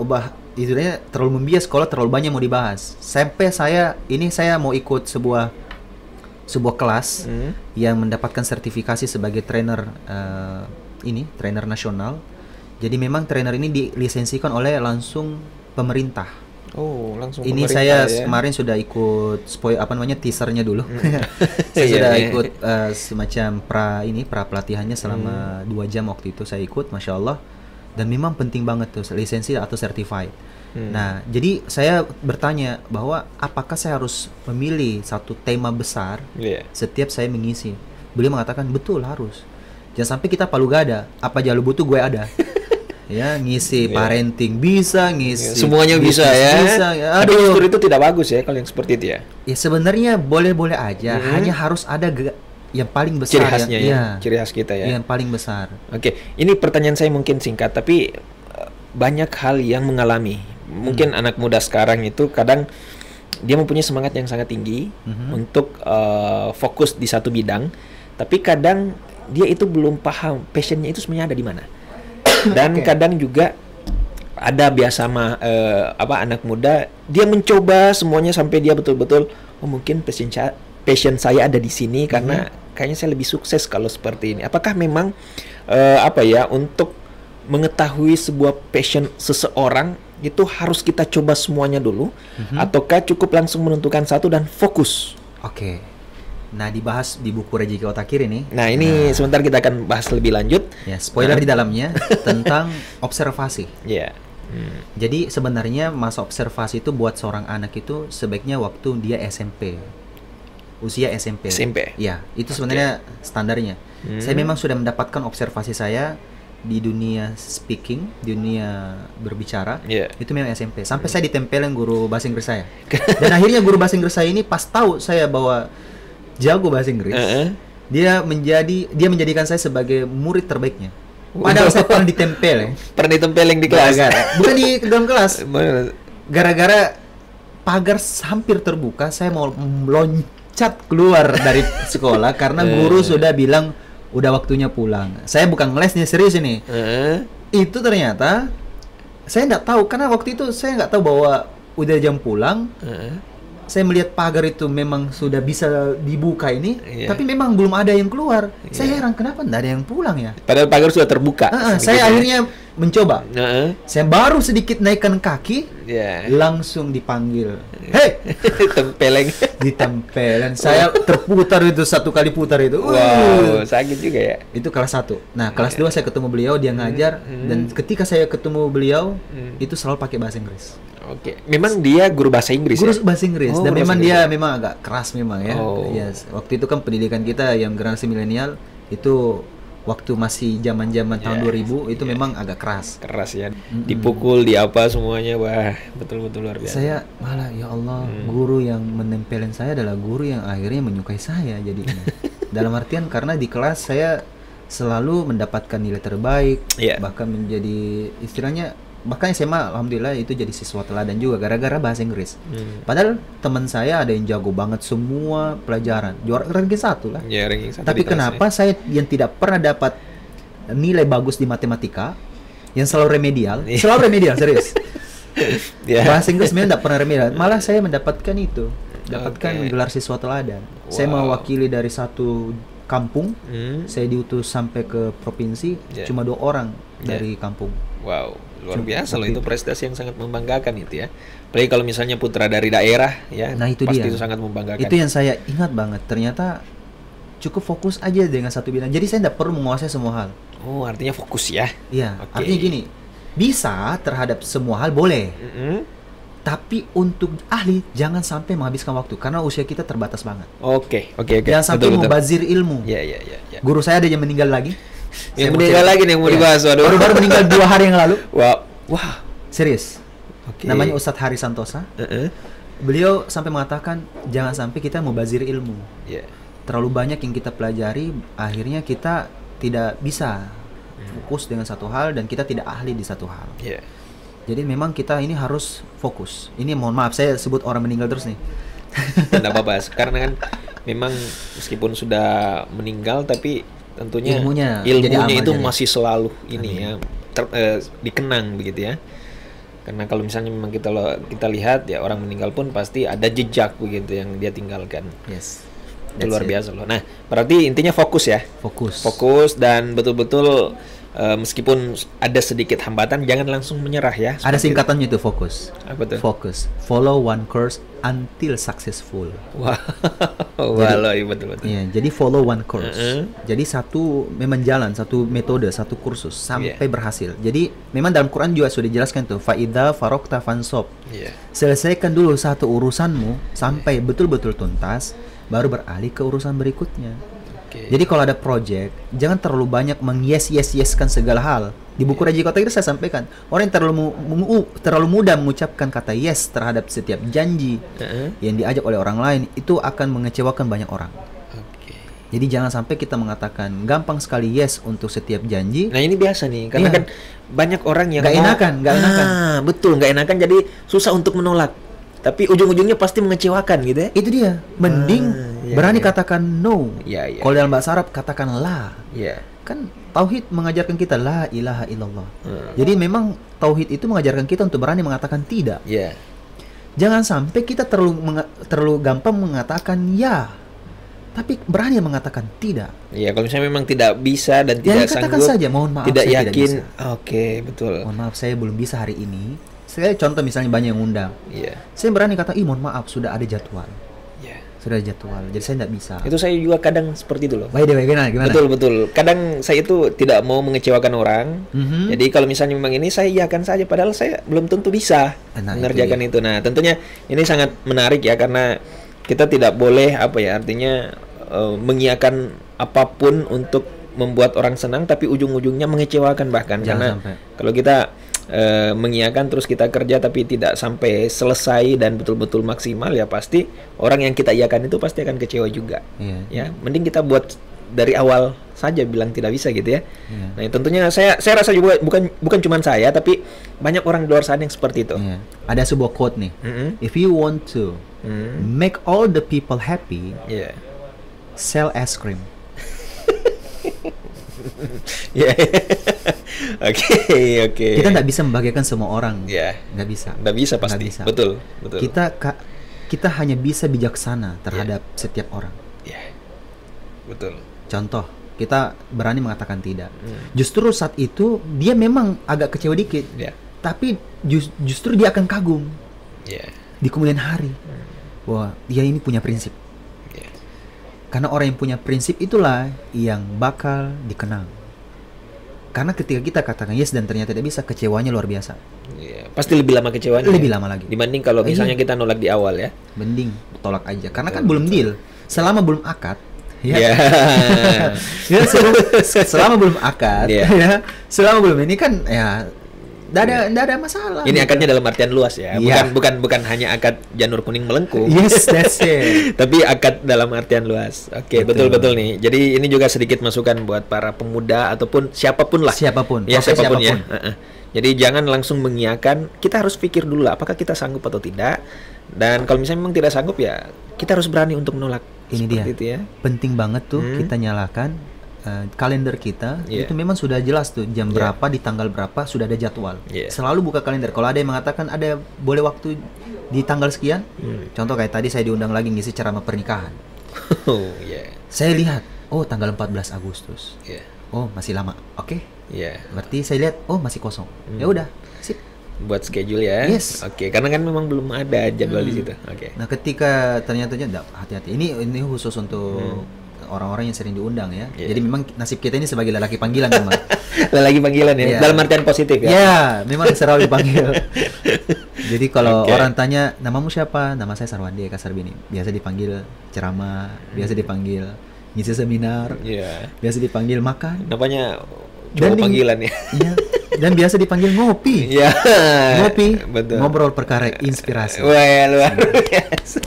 terlalu membias kalau terlalu banyak mau dibahas. Sampai saya mau ikut sebuah kelas yang mendapatkan sertifikasi sebagai trainer trainer nasional. Jadi memang trainer ini dilisensikan oleh langsung pemerintah. Langsung ini saya kemarin sudah ikut teasernya dulu. Saya sudah ikut semacam pra pelatihannya selama 2 jam waktu itu saya ikut, Masya Allah. Dan memang penting banget tuh lisensi atau certified. Nah, jadi saya bertanya bahwa apakah saya harus memilih satu tema besar setiap saya mengisi. Beliau mengatakan betul harus. Jangan sampai kita palu gada, apa aja lu butuh gue ada. Ya, ngisi parenting bisa, ngisi semuanya bisa ya. Tapi justru itu tidak bagus ya kalau yang seperti itu ya. Ya sebenarnya boleh-boleh aja, hanya harus ada yang paling besar, ciri khasnya ya, ciri khas kita ya. Yang paling besar. Oke, ini pertanyaan saya mungkin singkat, tapi banyak hal yang mengalami. Mungkin anak muda sekarang itu kadang dia mempunyai semangat yang sangat tinggi untuk fokus di satu bidang, tapi kadang dia itu belum paham passionnya itu sebenarnya ada di mana. Dan kadang juga ada biasa anak muda dia mencoba semuanya sampai dia betul-betul mungkin passion saya ada di sini karena kayaknya saya lebih sukses kalau seperti ini. Apakah memang untuk mengetahui sebuah passion seseorang itu harus kita coba semuanya dulu, ataukah cukup langsung menentukan satu dan fokus? Oke. Nah, dibahas di buku Rezeki Otakiri nih. Nah, ini sebentar kita akan bahas lebih lanjut. Ya, spoiler di dalamnya tentang observasi. Iya. Jadi sebenarnya masa observasi itu buat seorang anak itu sebaiknya waktu dia SMP. Usia SMP. Ya, itu sebenarnya standarnya. Saya memang sudah mendapatkan observasi saya di dunia speaking, dunia berbicara, itu memang SMP. Sampai saya ditempelin guru bahasa Inggris saya. Dan akhirnya guru bahasa Inggris saya ini pas tahu saya bahwa jago bahasa Inggris, dia menjadikan saya sebagai murid terbaiknya. Padahal saya pernah ditempel ya. Pernah ditempelin di kelas. Bukan di dalam kelas. Gara-gara pagar hampir terbuka, saya mau loncat keluar dari sekolah karena guru sudah bilang udah waktunya pulang. Saya bukan ngeles nih, serius ini. Itu ternyata saya nggak tahu karena waktu itu saya nggak tahu bahwa udah jam pulang. Saya melihat pagar itu memang sudah bisa dibuka ini, tapi memang belum ada yang keluar. Saya heran kenapa tidak ada yang pulang ya. Padahal pagar sudah terbuka. Saya akhirnya mencoba. Saya baru sedikit naikkan kaki, langsung dipanggil. Hei, ditempelin. Saya terputar itu, satu kali putar itu. Wow, sakit juga ya. Itu kelas 1. Nah, kelas 2 saya ketemu beliau, dia ngajar, dan ketika saya ketemu beliau, itu selalu pakai bahasa Inggris. Oke, memang dia guru bahasa Inggris. Bahasa Inggris, dan memang dia memang agak keras memang ya. Waktu itu kan pendidikan kita yang generasi milenial itu waktu masih zaman-zaman tahun 2000 itu memang agak keras. Keras ya. Dipukul, diapa semuanya, wah, betul-betul luar biasa. Saya malah ya Allah, guru yang menempelin saya adalah guru yang akhirnya menyukai saya jadinya. Dalam artian karena di kelas saya selalu mendapatkan nilai terbaik, bahkan menjadi istilahnya bahkan SMA alhamdulillah itu jadi siswa teladan juga gara-gara bahasa Inggris. Padahal teman saya ada yang jago banget semua pelajaran, juara ranking 1 lah. Ranking 1. Tapi kenapa saya yang tidak pernah dapat nilai bagus di matematika, yang selalu remedial, serius. Bahasa Inggris memang tidak pernah remedial, malah saya mendapatkan itu, gelar siswa teladan. Saya mewakili dari satu kampung, saya diutus sampai ke provinsi, cuma 2 orang dari kampung. Wow, luar biasa loh, itu prestasi yang sangat membanggakan itu ya. Apalagi kalau misalnya putra dari daerah ya, nah itu pasti dia. Itu sangat membanggakan. Itu yang saya ingat banget, ternyata cukup fokus aja dengan satu bidang. Jadi saya tidak perlu menguasai semua hal. Oh, artinya fokus ya? Iya, artinya gini, bisa terhadap semua hal boleh. Tapi untuk ahli jangan sampai menghabiskan waktu karena usia kita terbatas banget. Oke. Jangan sampai mubazir ilmu. Iya. Guru saya ada yang meninggal lagi. Yang meninggal lagi nih yang mau dibahas, waduh. Baru meninggal 2 hari yang lalu. Wah, serius. Namanya Ustadz Hari Santosa. Beliau sampai mengatakan jangan sampai kita mubazir ilmu. Terlalu banyak yang kita pelajari, akhirnya kita tidak bisa fokus dengan satu hal dan kita tidak ahli di satu hal. Jadi memang kita ini harus fokus. Ini mohon maaf saya sebut orang meninggal terus nih. Tidak apa-apa, karena kan memang meskipun sudah meninggal tapi tentunya ilmunya itu masih selalu ini ya dikenang begitu ya. Karena kalau misalnya memang kita lihat ya orang meninggal pun pasti ada jejak begitu yang dia tinggalkan. Itu luar biasa loh. Nah, berarti intinya fokus ya. Fokus dan betul-betul meskipun ada sedikit hambatan jangan langsung menyerah ya. Ada singkatannya itu fokus. Apa tuh? Fokus. Follow one course until successful. Wah. Betul. Iya, jadi follow one course. Jadi memang jalan, satu metode, satu kursus sampai berhasil. Jadi memang dalam Quran juga sudah dijelaskan tuh fa idza faraqta fansob. Selesaikan dulu satu urusanmu sampai betul-betul tuntas, baru beralih ke urusan berikutnya. Jadi kalau ada project, jangan terlalu banyak yes-kan segala hal. Di buku Rezeki Otakiri saya sampaikan, orang yang terlalu mudah mengucapkan kata yes terhadap setiap janji yang diajak oleh orang lain, itu akan mengecewakan banyak orang. Jadi jangan sampai kita mengatakan gampang sekali yes untuk setiap janji. Nah ini biasa nih, karena kan banyak orang yang nggak enakan. Betul, nggak enakan, jadi susah untuk menolak. Tapi ujung-ujungnya pasti mengecewakan gitu ya. Itu dia. Mending berani katakan no. Kalau dalam bahasa Arab katakan la. Kan tauhid mengajarkan kita la ilaha illallah. Jadi memang tauhid itu mengajarkan kita untuk berani mengatakan tidak. Jangan sampai kita terlalu gampang mengatakan ya, tapi berani mengatakan tidak. Kalau misalnya memang tidak bisa dan tidak katakan sanggup, saja, mohon maaf, tidak saya yakin. tidak bisa. Oke, betul. Mohon maaf, saya belum bisa hari ini. Saya contoh misalnya banyak yang undang. Saya berani kata, mohon maaf, sudah ada jadwal. Sudah ada jadwal, jadi saya tidak bisa. Itu saya juga kadang seperti itu loh. Gimana? Betul. Kadang saya itu tidak mau mengecewakan orang. Jadi kalau misalnya memang ini saya iakan saja, padahal saya belum tentu bisa mengerjakan itu. Nah, tentunya ini sangat menarik ya, karena kita tidak boleh artinya mengiyakan apapun untuk membuat orang senang, tapi ujung-ujungnya mengecewakan bahkan. Karena kalau kita mengiyakan terus kita kerja tapi tidak sampai selesai dan betul-betul maksimal, ya pasti orang yang kita iyakan itu pasti akan kecewa juga. Ya, mending kita buat dari awal saja bilang tidak bisa gitu ya. Nah, tentunya saya rasa juga bukan cuma saya, tapi banyak orang di luar sana yang seperti itu. Ada sebuah quote nih. If you want to make all the people happy, sell ice cream. Oke. Kita nggak bisa membahagiakan semua orang. Nggak bisa pasti. Betul. Kita hanya bisa bijaksana terhadap setiap orang. Betul. Contoh, kita berani mengatakan tidak. Justru saat itu dia memang agak kecewa dikit, tapi justru dia akan kagum di kemudian hari. Wah, dia ini punya prinsip. Karena orang yang punya prinsip itulah yang bakal dikenang. Karena ketika kita katakan yes dan ternyata tidak bisa, kecewanya luar biasa. Pasti lebih lama kecewanya. Lebih lama lagi. Dibanding kalau misalnya kita nolak di awal ya. Mending tolak aja. Karena kan belum deal. Selama belum akad. Selama belum akad. Selama belum ini kan Nggak ada masalah. Ini akadnya dalam artian luas ya. Bukan hanya akad janur kuning melengkung. Yes, that's it. Tapi akad dalam artian luas. Oke, betul nih. Jadi ini juga sedikit masukan buat para pemuda ataupun siapapun lah. Siapapun. Ya, siapapun ya. Jadi jangan langsung mengiyakan. Kita harus pikir dulu apakah kita sanggup atau tidak. Dan kalau misalnya memang tidak sanggup, ya kita harus berani untuk menolak. Ini dia. Itu ya. Penting banget tuh kita nyalakan kalender kita. Itu memang sudah jelas tuh jam berapa, di tanggal berapa sudah ada jadwal. Selalu buka kalender. Kalau ada yang mengatakan ada boleh waktu di tanggal sekian, contoh kayak tadi saya diundang lagi ngisi ceramah pernikahan. Saya lihat, tanggal 14 Agustus. Oh, masih lama. Oke. Berarti saya lihat, masih kosong. Ya udah, sip. Buat schedule ya. Yes. Oke, karena kan memang belum ada jadwal di situ. Oke. Nah, ketika ternyata hati-hati. Ini khusus untuk orang-orang yang sering diundang ya. Jadi memang nasib kita ini sebagai lelaki panggilan memang. Lelaki panggilan ya. Dalam artian positif ya. Ya, memang selalu dipanggil. Jadi kalau orang tanya, "Namamu siapa?" "Nama saya Sarwandi Eka Sarbini." Biasa dipanggil ceramah, biasa dipanggil ngisi seminar. Biasa dipanggil makan. Namanya panggilan ya. Iya. Dan biasa dipanggil ngopi. Ngopi. Betul. Ngobrol perkara inspirasi. Wah, luar biasa.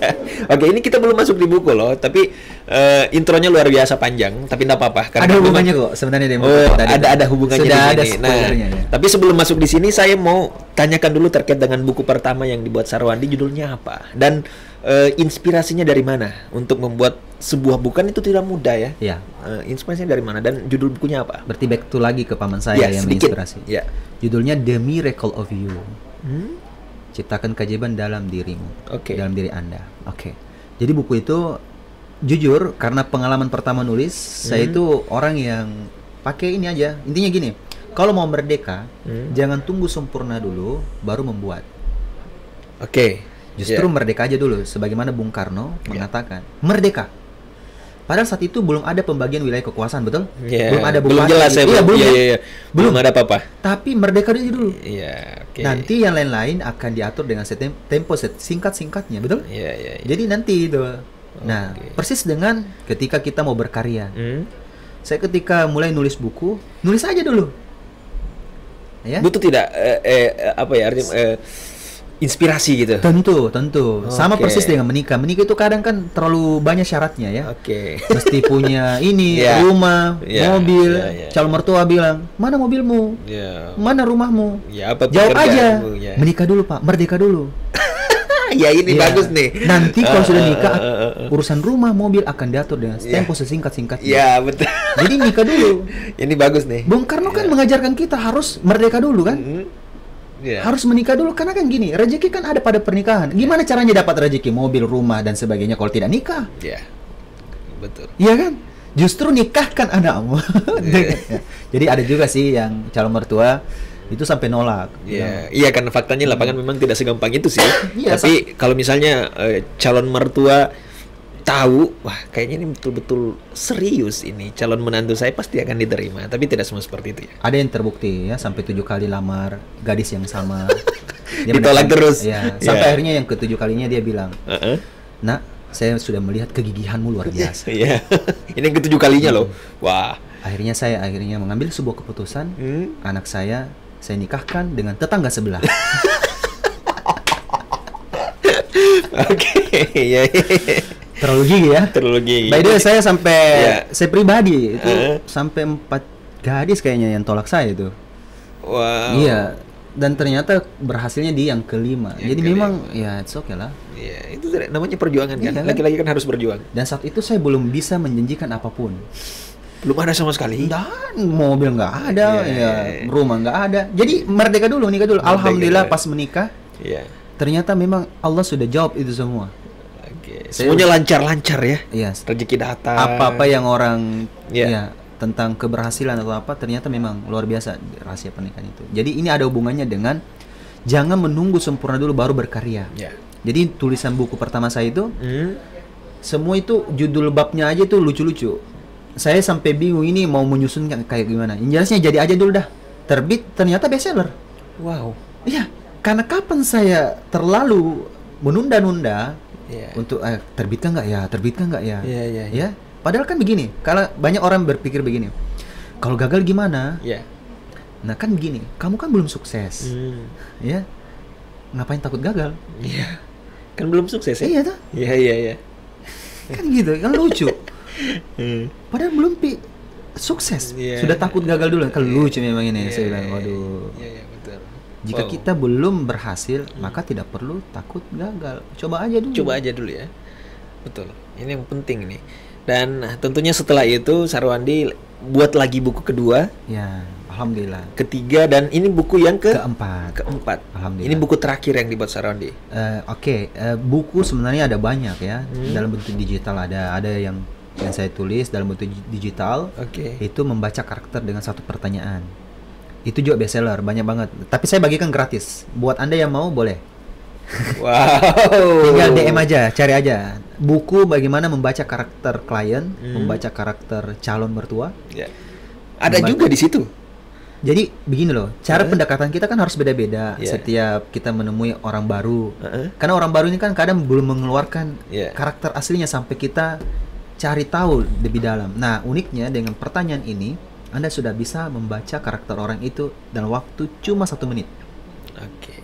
Oke, ini kita belum masuk di buku loh, tapi intronya luar biasa panjang, tapi enggak apa-apa. Ada hubungannya kok sebenarnya dengan buku tadi. Ada hubungannya sudah di sini. Tapi sebelum masuk di sini, saya mau tanyakan dulu terkait dengan buku pertama yang dibuat Sarwandi, judulnya apa? Dan inspirasinya dari mana untuk membuat sebuah buku? Kan itu tidak mudah ya. Inspirasinya dari mana dan judul bukunya apa? Berarti back to lagi ke paman saya yang menginspirasi. Judulnya The Miracle of You. Ciptakan keajaiban dalam dirimu. Dalam diri Anda. Jadi buku itu jujur karena pengalaman pertama nulis, saya itu orang yang pakai ini aja. Intinya gini, kalau mau merdeka, jangan tunggu sempurna dulu baru membuat. Justru merdeka aja dulu, sebagaimana Bung Karno mengatakan, merdeka. Padahal saat itu belum ada pembagian wilayah kekuasaan, betul? Belum ada bupati. Belum jelas ya, belum ada apa-apa. Tapi merdeka aja dulu. Nanti yang lain-lain akan diatur dengan tempo singkat-singkatnya, betul? Jadi nanti itu. Nah, persis dengan ketika kita mau berkarya. Saya ketika mulai nulis buku, nulis aja dulu. Butuh tidak artinya inspirasi gitu. Tentu. Sama Oke. persis dengan menikah. Menikah itu kadang kan terlalu banyak syaratnya ya. Oke. Mesti punya ini, Iya. rumah, Iya, mobil. iya. Calon mertua bilang, "Mana mobilmu? Ya. Mana rumahmu?" Ya, apa Jawab aja, pekerjaanmu, ya. menikah dulu Pak, merdeka dulu. Ya ini Iya. bagus nih. Nanti kalau sudah nikah, uh. urusan rumah, mobil akan diatur dengan Iya. tempo sesingkat-singkatnya. Ya betul. Jadi nikah dulu. Ini bagus nih. Bung Karno kan Iya. mengajarkan kita harus merdeka dulu kan? Ya. Harus menikah dulu karena kan gini, rezeki kan ada pada pernikahan. Gimana caranya dapat rezeki, mobil, rumah dan sebagainya kalau tidak nikah? Ya. Betul. Iya kan? Justru nikahkan anakmu. Iya. Jadi ada juga sih yang calon mertua itu sampai nolak. Iya, iya kan faktanya lapangan memang tidak segampang itu sih. Iya, Tapi kalau misalnya calon mertua tahu, wah kayaknya ini betul-betul serius ini calon menantu saya pasti akan diterima. Tapi tidak semua seperti itu ya. Ada yang terbukti ya sampai 7 kali lamar gadis yang sama. Ditolak terus. Ya, sampai Iya. akhirnya yang ke-7 kalinya dia bilang, "Nak, saya sudah melihat kegigihanmu luar biasa." Iya. Ini yang ketujuh kalinya loh. Wah. Akhirnya saya mengambil sebuah keputusan, anak saya nikahkan dengan tetangga sebelah. Oke. Iya. Terlalu gigi ya. Terlalu gigi. By the way, saya sampai Iya. saya pribadi itu sampai 4 gadis kayaknya yang tolak saya itu. Wow. Iya. Dan ternyata berhasilnya di yang kelima. Yang Jadi kelima. memang ya it's okay lah. Iya, itu namanya perjuangan kan. Iya, kan? Laki-laki kan harus berjuang. Dan saat itu saya belum bisa menjanjikan apapun. Belum ada sama sekali. Dan mobil nggak ada, Iya, ya iya. rumah nggak ada. Jadi merdeka dulu, nikah dulu. Merdeka Alhamdulillah dulu. pas menikah, Iya. ternyata memang Allah sudah jawab itu semua. Oke. Semuanya lancar-lancar ya. Iya. Rezeki datang. Apa-apa yang orang Iya. ya tentang keberhasilan atau apa ternyata memang luar biasa rahasia pernikahan itu. Jadi ini ada hubungannya dengan jangan menunggu sempurna dulu baru berkarya. Ya. Jadi tulisan buku pertama saya itu Hmm. semua itu judul babnya aja tuh lucu-lucu. Saya sampai bingung ini mau menyusun kayak gimana. Yang jelasnya jadi aja dulu dah. Terbit ternyata bestseller. Wow. Iya, karena kapan saya terlalu menunda-nunda Iya. untuk terbitkan nggak ya, terbitkan nggak ya, Iya, iya, iya. ya. Padahal kan begini, kalau banyak orang berpikir begini, kalau gagal gimana? Iya. Nah kan begini, kamu kan belum sukses, Hmm. ya, ngapain takut gagal? Iya. Kan belum sukses ya? Iya tuh, Iya, iya, iya. kan gitu, kan lucu. Hmm. Padahal belum sukses, Iya. sudah takut gagal dulu, kan lucu memang ini. Iya, Saya bilang, iya, waduh. Iya, iya, betul. Jika Wow. kita belum berhasil, maka tidak perlu takut gagal. Coba aja dulu. Coba aja dulu ya. Betul. Ini yang penting nih. Dan tentunya setelah itu Sarwandi buat lagi buku kedua, Ya, alhamdulillah. ketiga, dan ini buku yang Keempat. keempat. Alhamdulillah. Ini buku terakhir yang dibuat Sarwandi. Oke, buku sebenarnya ada banyak ya. Hmm. Dalam bentuk digital ada yang saya tulis dalam bentuk digital. Oke. Itu membaca karakter dengan satu pertanyaan. Itu juga bestseller, banyak banget. Tapi saya bagikan gratis. Buat Anda yang mau boleh. Wow. Tinggal DM aja, cari aja. Buku bagaimana membaca karakter klien, membaca karakter calon mertua. Ya. Ada Membaca- juga di situ. Jadi begini loh, cara pendekatan kita kan harus beda-beda Iya. setiap kita menemui orang baru. Heeh. Karena orang baru ini kan kadang belum mengeluarkan Iya. karakter aslinya sampai kita cari tahu lebih dalam. Nah, uniknya dengan pertanyaan ini, Anda sudah bisa membaca karakter orang itu dalam waktu cuma 1 menit. Oke.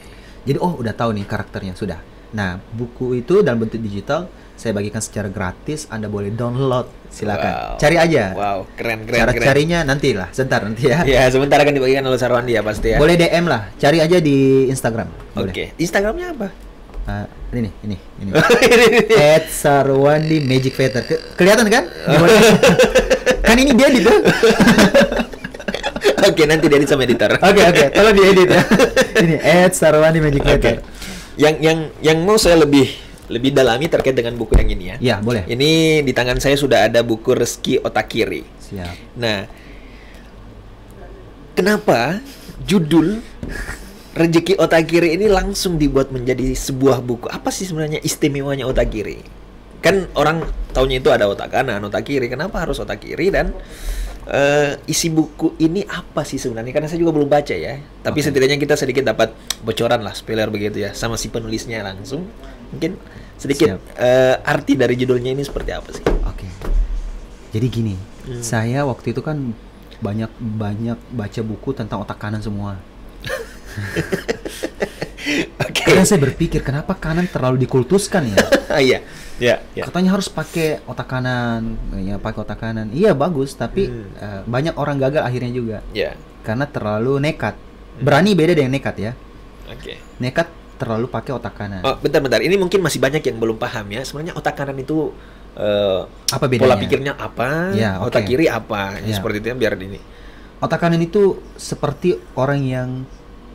Jadi, oh udah tahu nih karakternya, sudah. Nah, buku itu dalam bentuk digital, saya bagikan secara gratis, Anda boleh download, silakan. Wow. Cari aja. Wow, keren, keren, Cara keren. carinya nantilah, sebentar nanti ya. Ya, sebentar akan dibagikan oleh Sarwandi ya pasti ya. Boleh DM lah, cari aja di Instagram. Boleh. Oke. Instagramnya apa? Ini. @sarwandi magic feather. Kelihatan kan? Kan ini dia gitu. Oke, nanti dia sama editor. Oke, tolong diedit ya. Ini @sarwandi magic Oke. feather. Yang mau saya lebih dalami terkait dengan buku yang ini ya. Ya, boleh. Ini di tangan saya sudah ada buku Rezeki Otak Kiri. Siap. Nah, kenapa judul Rezeki Otak Kiri ini langsung dibuat menjadi sebuah buku? Apa sih sebenarnya istimewanya otak kiri? Kan orang taunya itu ada otak kanan, otak kiri. Kenapa harus otak kiri? Dan isi buku ini apa sih sebenarnya? Karena saya juga belum baca ya. Tapi setidaknya kita sedikit dapat bocoran lah, spoiler begitu ya, sama si penulisnya langsung. Mungkin sedikit arti dari judulnya ini seperti apa sih? Oke. Jadi gini, saya waktu itu kan banyak baca buku tentang otak kanan semua. Oke. Karena saya berpikir kenapa kanan terlalu dikultuskan ya? Iya, iya, iya. Katanya harus pakai otak kanan, ya pakai otak kanan. Iya bagus, tapi banyak orang gagal akhirnya juga. Iya. Karena terlalu nekat. Berani beda dengan nekat ya. Oke. Nekat terlalu pakai otak kanan. Oh, bentar. Ini mungkin masih banyak yang belum paham ya. Sebenarnya otak kanan itu apa bedanya? Pola pikirnya apa? Ya, otak oke. kiri apa? Ya. Seperti itu ya, biar ini. Otak kanan itu seperti orang yang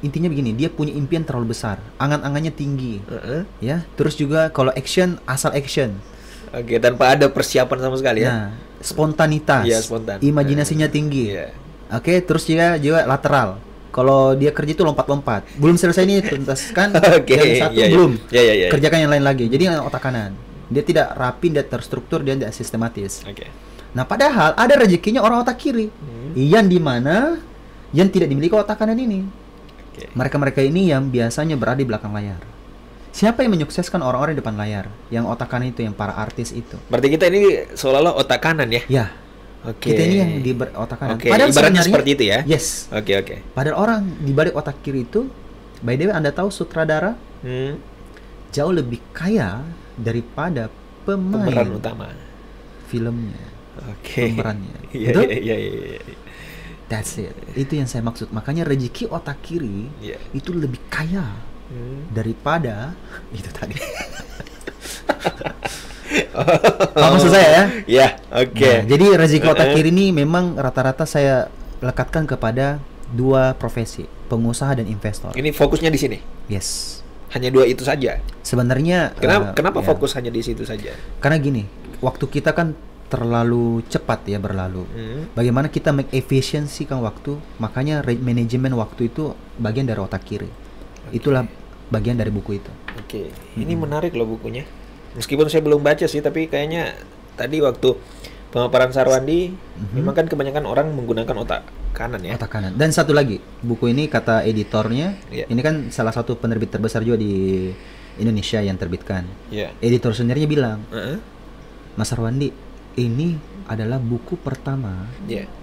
intinya begini, dia punya impian terlalu besar, angan-angannya tinggi, ya. Terus juga kalau action asal action. Oke, tanpa ada persiapan sama sekali ya. Nah, spontanitas, Iya, spontan. imajinasinya tinggi. Iya. Oke, terus juga lateral. Kalau dia kerja itu lompat-lompat. Belum selesai nih tuntaskan Oke, yang satu iya, iya. belum. Iya. Kerjakan yang lain lagi. Jadi otak kanan. Dia tidak rapi, tidak terstruktur, dia tidak sistematis. Oke. Nah, padahal ada rezekinya orang otak kiri. Yang dimana yang tidak dimiliki otak kanan ini. Oke. Mereka-mereka ini yang biasanya berada di belakang layar. Siapa yang menyukseskan orang-orang di depan layar? Yang otak kanan itu, yang para artis itu. Berarti kita ini seolah-olah otak kanan ya? Ya. Oke. Kita ini yang di otak kanan. Oke, ibaratnya seperti itu ya? Yes. Oke. Padahal orang di balik otak kiri itu, by the way, Anda tahu sutradara jauh lebih kaya daripada pemeran utama filmnya. Oke. Pemerannya. Iya. That's it. Itu yang saya maksud. Makanya rezeki otak kiri itu lebih kaya daripada itu tadi. Apa maksud saya ya? Ya, oke. Nah, jadi rezeki otak kiri ini memang rata-rata saya lekatkan kepada dua profesi, pengusaha dan investor. Ini fokusnya di sini. Yes. Hanya dua itu saja. Sebenarnya kenapa ya, fokus hanya di situ saja? Karena gini, waktu kita kan terlalu cepat ya berlalu. Bagaimana kita mengefisiensikan waktu? Makanya manajemen waktu itu bagian dari otak kiri. Itulah bagian dari buku itu. Oke. Ini menarik loh bukunya. Meskipun saya belum baca sih, tapi kayaknya tadi waktu pemaparan Sarwandi, memang kan kebanyakan orang menggunakan otak kanan ya. Otak kanan. Dan satu lagi, buku ini kata editornya, ini kan salah satu penerbit terbesar juga di Indonesia yang terbitkan. Editor sendirinya bilang, Mas Sarwandi, ini adalah buku pertama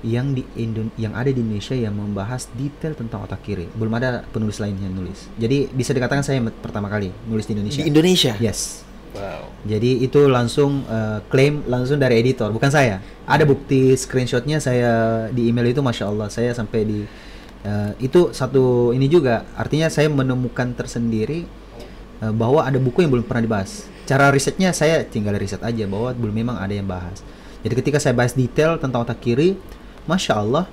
yang ada di Indonesia yang membahas detail tentang otak kiri. Belum ada penulis lain yang nulis. Jadi bisa dikatakan saya pertama kali nulis di Indonesia. Di Indonesia? Yes. Wow. Jadi itu langsung klaim langsung dari editor, bukan saya. Ada bukti screenshotnya saya di email itu, masya Allah saya sampai di itu satu ini juga. Artinya saya menemukan tersendiri bahwa ada buku yang belum pernah dibahas. Cara risetnya saya tinggal riset aja bahwa belum memang ada yang bahas. Jadi ketika saya bahas detail tentang otak kiri, masya Allah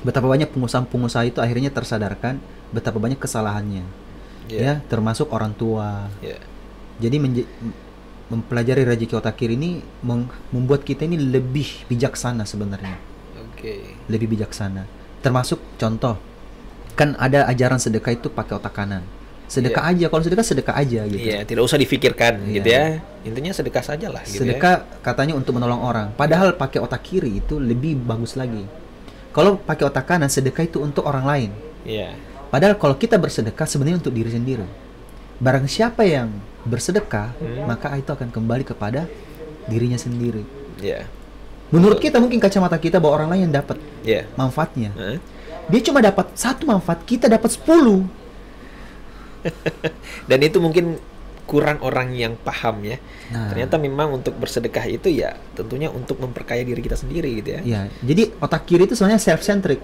betapa banyak pengusaha-pengusaha itu akhirnya tersadarkan betapa banyak kesalahannya, ya termasuk orang tua. Jadi mempelajari rezeki otak kiri ini membuat kita ini lebih bijaksana sebenarnya. Lebih bijaksana. Termasuk contoh, kan ada ajaran sedekah itu pakai otak kanan. Sedekah aja, kalau sedekah aja gitu. Tidak usah difikirkan gitu ya. Intinya sedekah saja lah gitu. Sedekah katanya untuk menolong orang. Padahal pakai otak kiri itu lebih bagus lagi. Kalau pakai otak kanan, sedekah itu untuk orang lain. Padahal kalau kita bersedekah sebenarnya untuk diri sendiri. Barang siapa yang bersedekah, maka itu akan kembali kepada dirinya sendiri. Menurut kita mungkin kacamata kita bahwa orang lain yang dapat manfaatnya. Dia cuma dapat satu manfaat, kita dapat 10. Dan itu mungkin kurang orang yang paham ya. Ternyata memang untuk bersedekah itu ya tentunya untuk memperkaya diri kita sendiri gitu ya. Jadi otak kiri itu sebenarnya self-centric.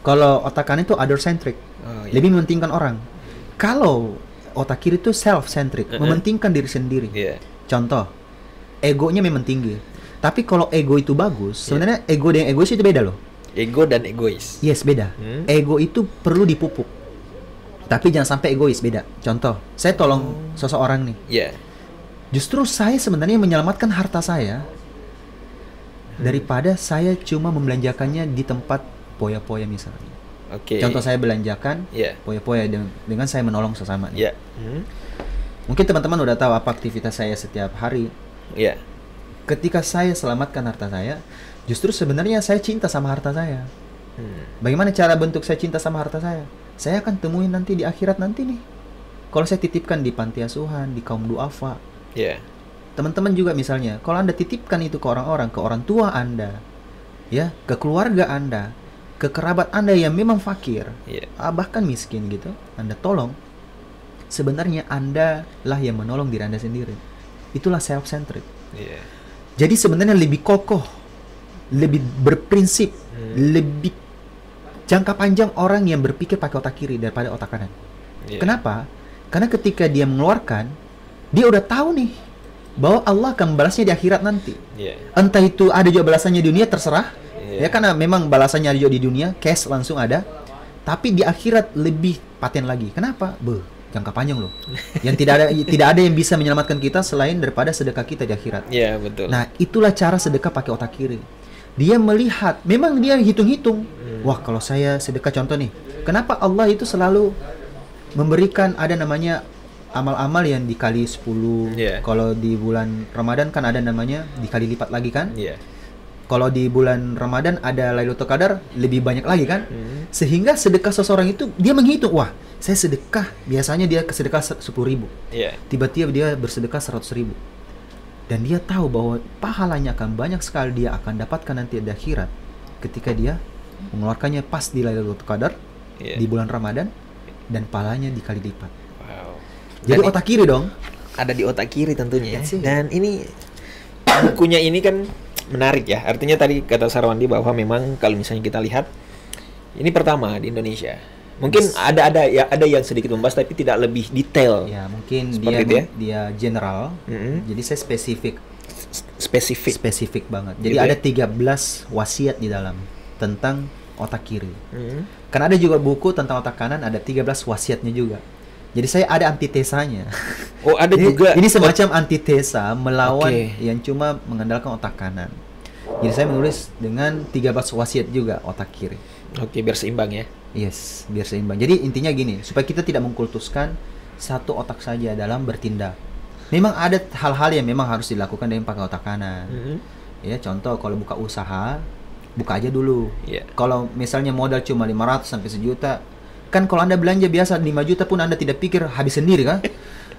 Kalau otak kanan itu other-centric. Lebih mementingkan orang. Kalau otak kiri itu self-centric, mementingkan diri sendiri. Contoh, egonya memang tinggi. Tapi kalau ego itu bagus, sebenarnya ego dan egois itu beda loh. Ego dan egois. Yes, beda. Ego itu perlu dipupuk. Tapi jangan sampai egois, beda. Contoh, saya tolong seseorang nih. Justru saya sebenarnya menyelamatkan harta saya daripada saya cuma membelanjakannya di tempat poya-poya misalnya. Contoh saya belanjakan poya-poya dengan saya menolong sesama. Mungkin teman-teman udah tahu apa aktivitas saya setiap hari. Ketika saya selamatkan harta saya, justru sebenarnya saya cinta sama harta saya. Bagaimana cara bentuk saya cinta sama harta saya? Saya akan temuin nanti di akhirat nanti nih. Kalau saya titipkan di panti asuhan, di kaum duafa. Teman-teman juga misalnya, kalau Anda titipkan itu ke orang-orang, ke orang tua Anda, ya, ke keluarga Anda, ke kerabat Anda yang memang fakir, bahkan miskin gitu, Anda tolong. sebenarnya Anda lah yang menolong diri Anda sendiri. Itulah self-centered. Yeah. Jadi sebenarnya lebih kokoh, lebih berprinsip, lebih jangka panjang orang yang berpikir pakai otak kiri daripada otak kanan. Yeah. Kenapa? Karena ketika dia mengeluarkan, dia udah tahu nih bahwa Allah akan membalasnya di akhirat nanti. Yeah. Entah itu ada juga balasannya di dunia, terserah. Yeah. Ya karena memang balasannya ada juga di dunia, cash langsung ada. Tapi di akhirat lebih paten lagi. Kenapa? Jangka panjang loh. Yang tidak ada yang bisa menyelamatkan kita selain daripada sedekah kita di akhirat. Iya, betul. Nah, itulah cara sedekah pakai otak kiri. Dia melihat, memang dia hitung-hitung. Wah, kalau saya sedekah, contoh nih, kenapa Allah itu selalu memberikan ada namanya amal-amal yang dikali 10. Yeah. Kalau di bulan Ramadan kan ada namanya dikali lipat lagi kan? Iya. Kalau di bulan Ramadan ada Lailatul Qadar, lebih banyak lagi kan? Sehingga sedekah seseorang itu dia menghitung, wah, saya sedekah, biasanya dia sedekah 10.000. Iya. Tiba-tiba dia bersedekah 100.000. Dan dia tahu bahwa pahalanya akan banyak sekali dia akan dapatkan nanti di akhirat ketika dia mengeluarkannya pas di Lailatul Qadar, di bulan Ramadan, dan pahalanya dikali lipat. Wow. Jadi Dan otak kiri dong. ada di otak kiri tentunya. That's it. Dan ini bukunya ini kan menarik ya. Artinya tadi kata Sarwandi bahwa memang kalau misalnya kita lihat ini pertama di Indonesia. Mungkin ada yang sedikit membahas tapi tidak lebih detail. Ya, mungkin Seperti itu ya? dia general. Jadi saya spesifik banget. Jadi Gitu ya? ada 13 wasiat di dalam tentang otak kiri. Karena ada juga buku tentang otak kanan, ada 13 wasiatnya juga. Jadi saya ada antitesanya. Oh, ada Ini- juga. Ini semacam antitesa melawan Oke. yang cuma mengandalkan otak kanan. Jadi saya menulis dengan 13 wasiat juga otak kiri. Oke, biar seimbang ya. Yes, biar seimbang. Jadi intinya gini, supaya kita tidak mengkultuskan satu otak saja dalam bertindak. Memang ada hal-hal yang memang harus dilakukan dengan pakai otak kanan. Ya, contoh kalau buka usaha, buka aja dulu. Iya. Kalau misalnya modal cuma 500 sampai 1 juta, kan kalau Anda belanja biasa 5 juta pun Anda tidak pikir habis sendiri kan?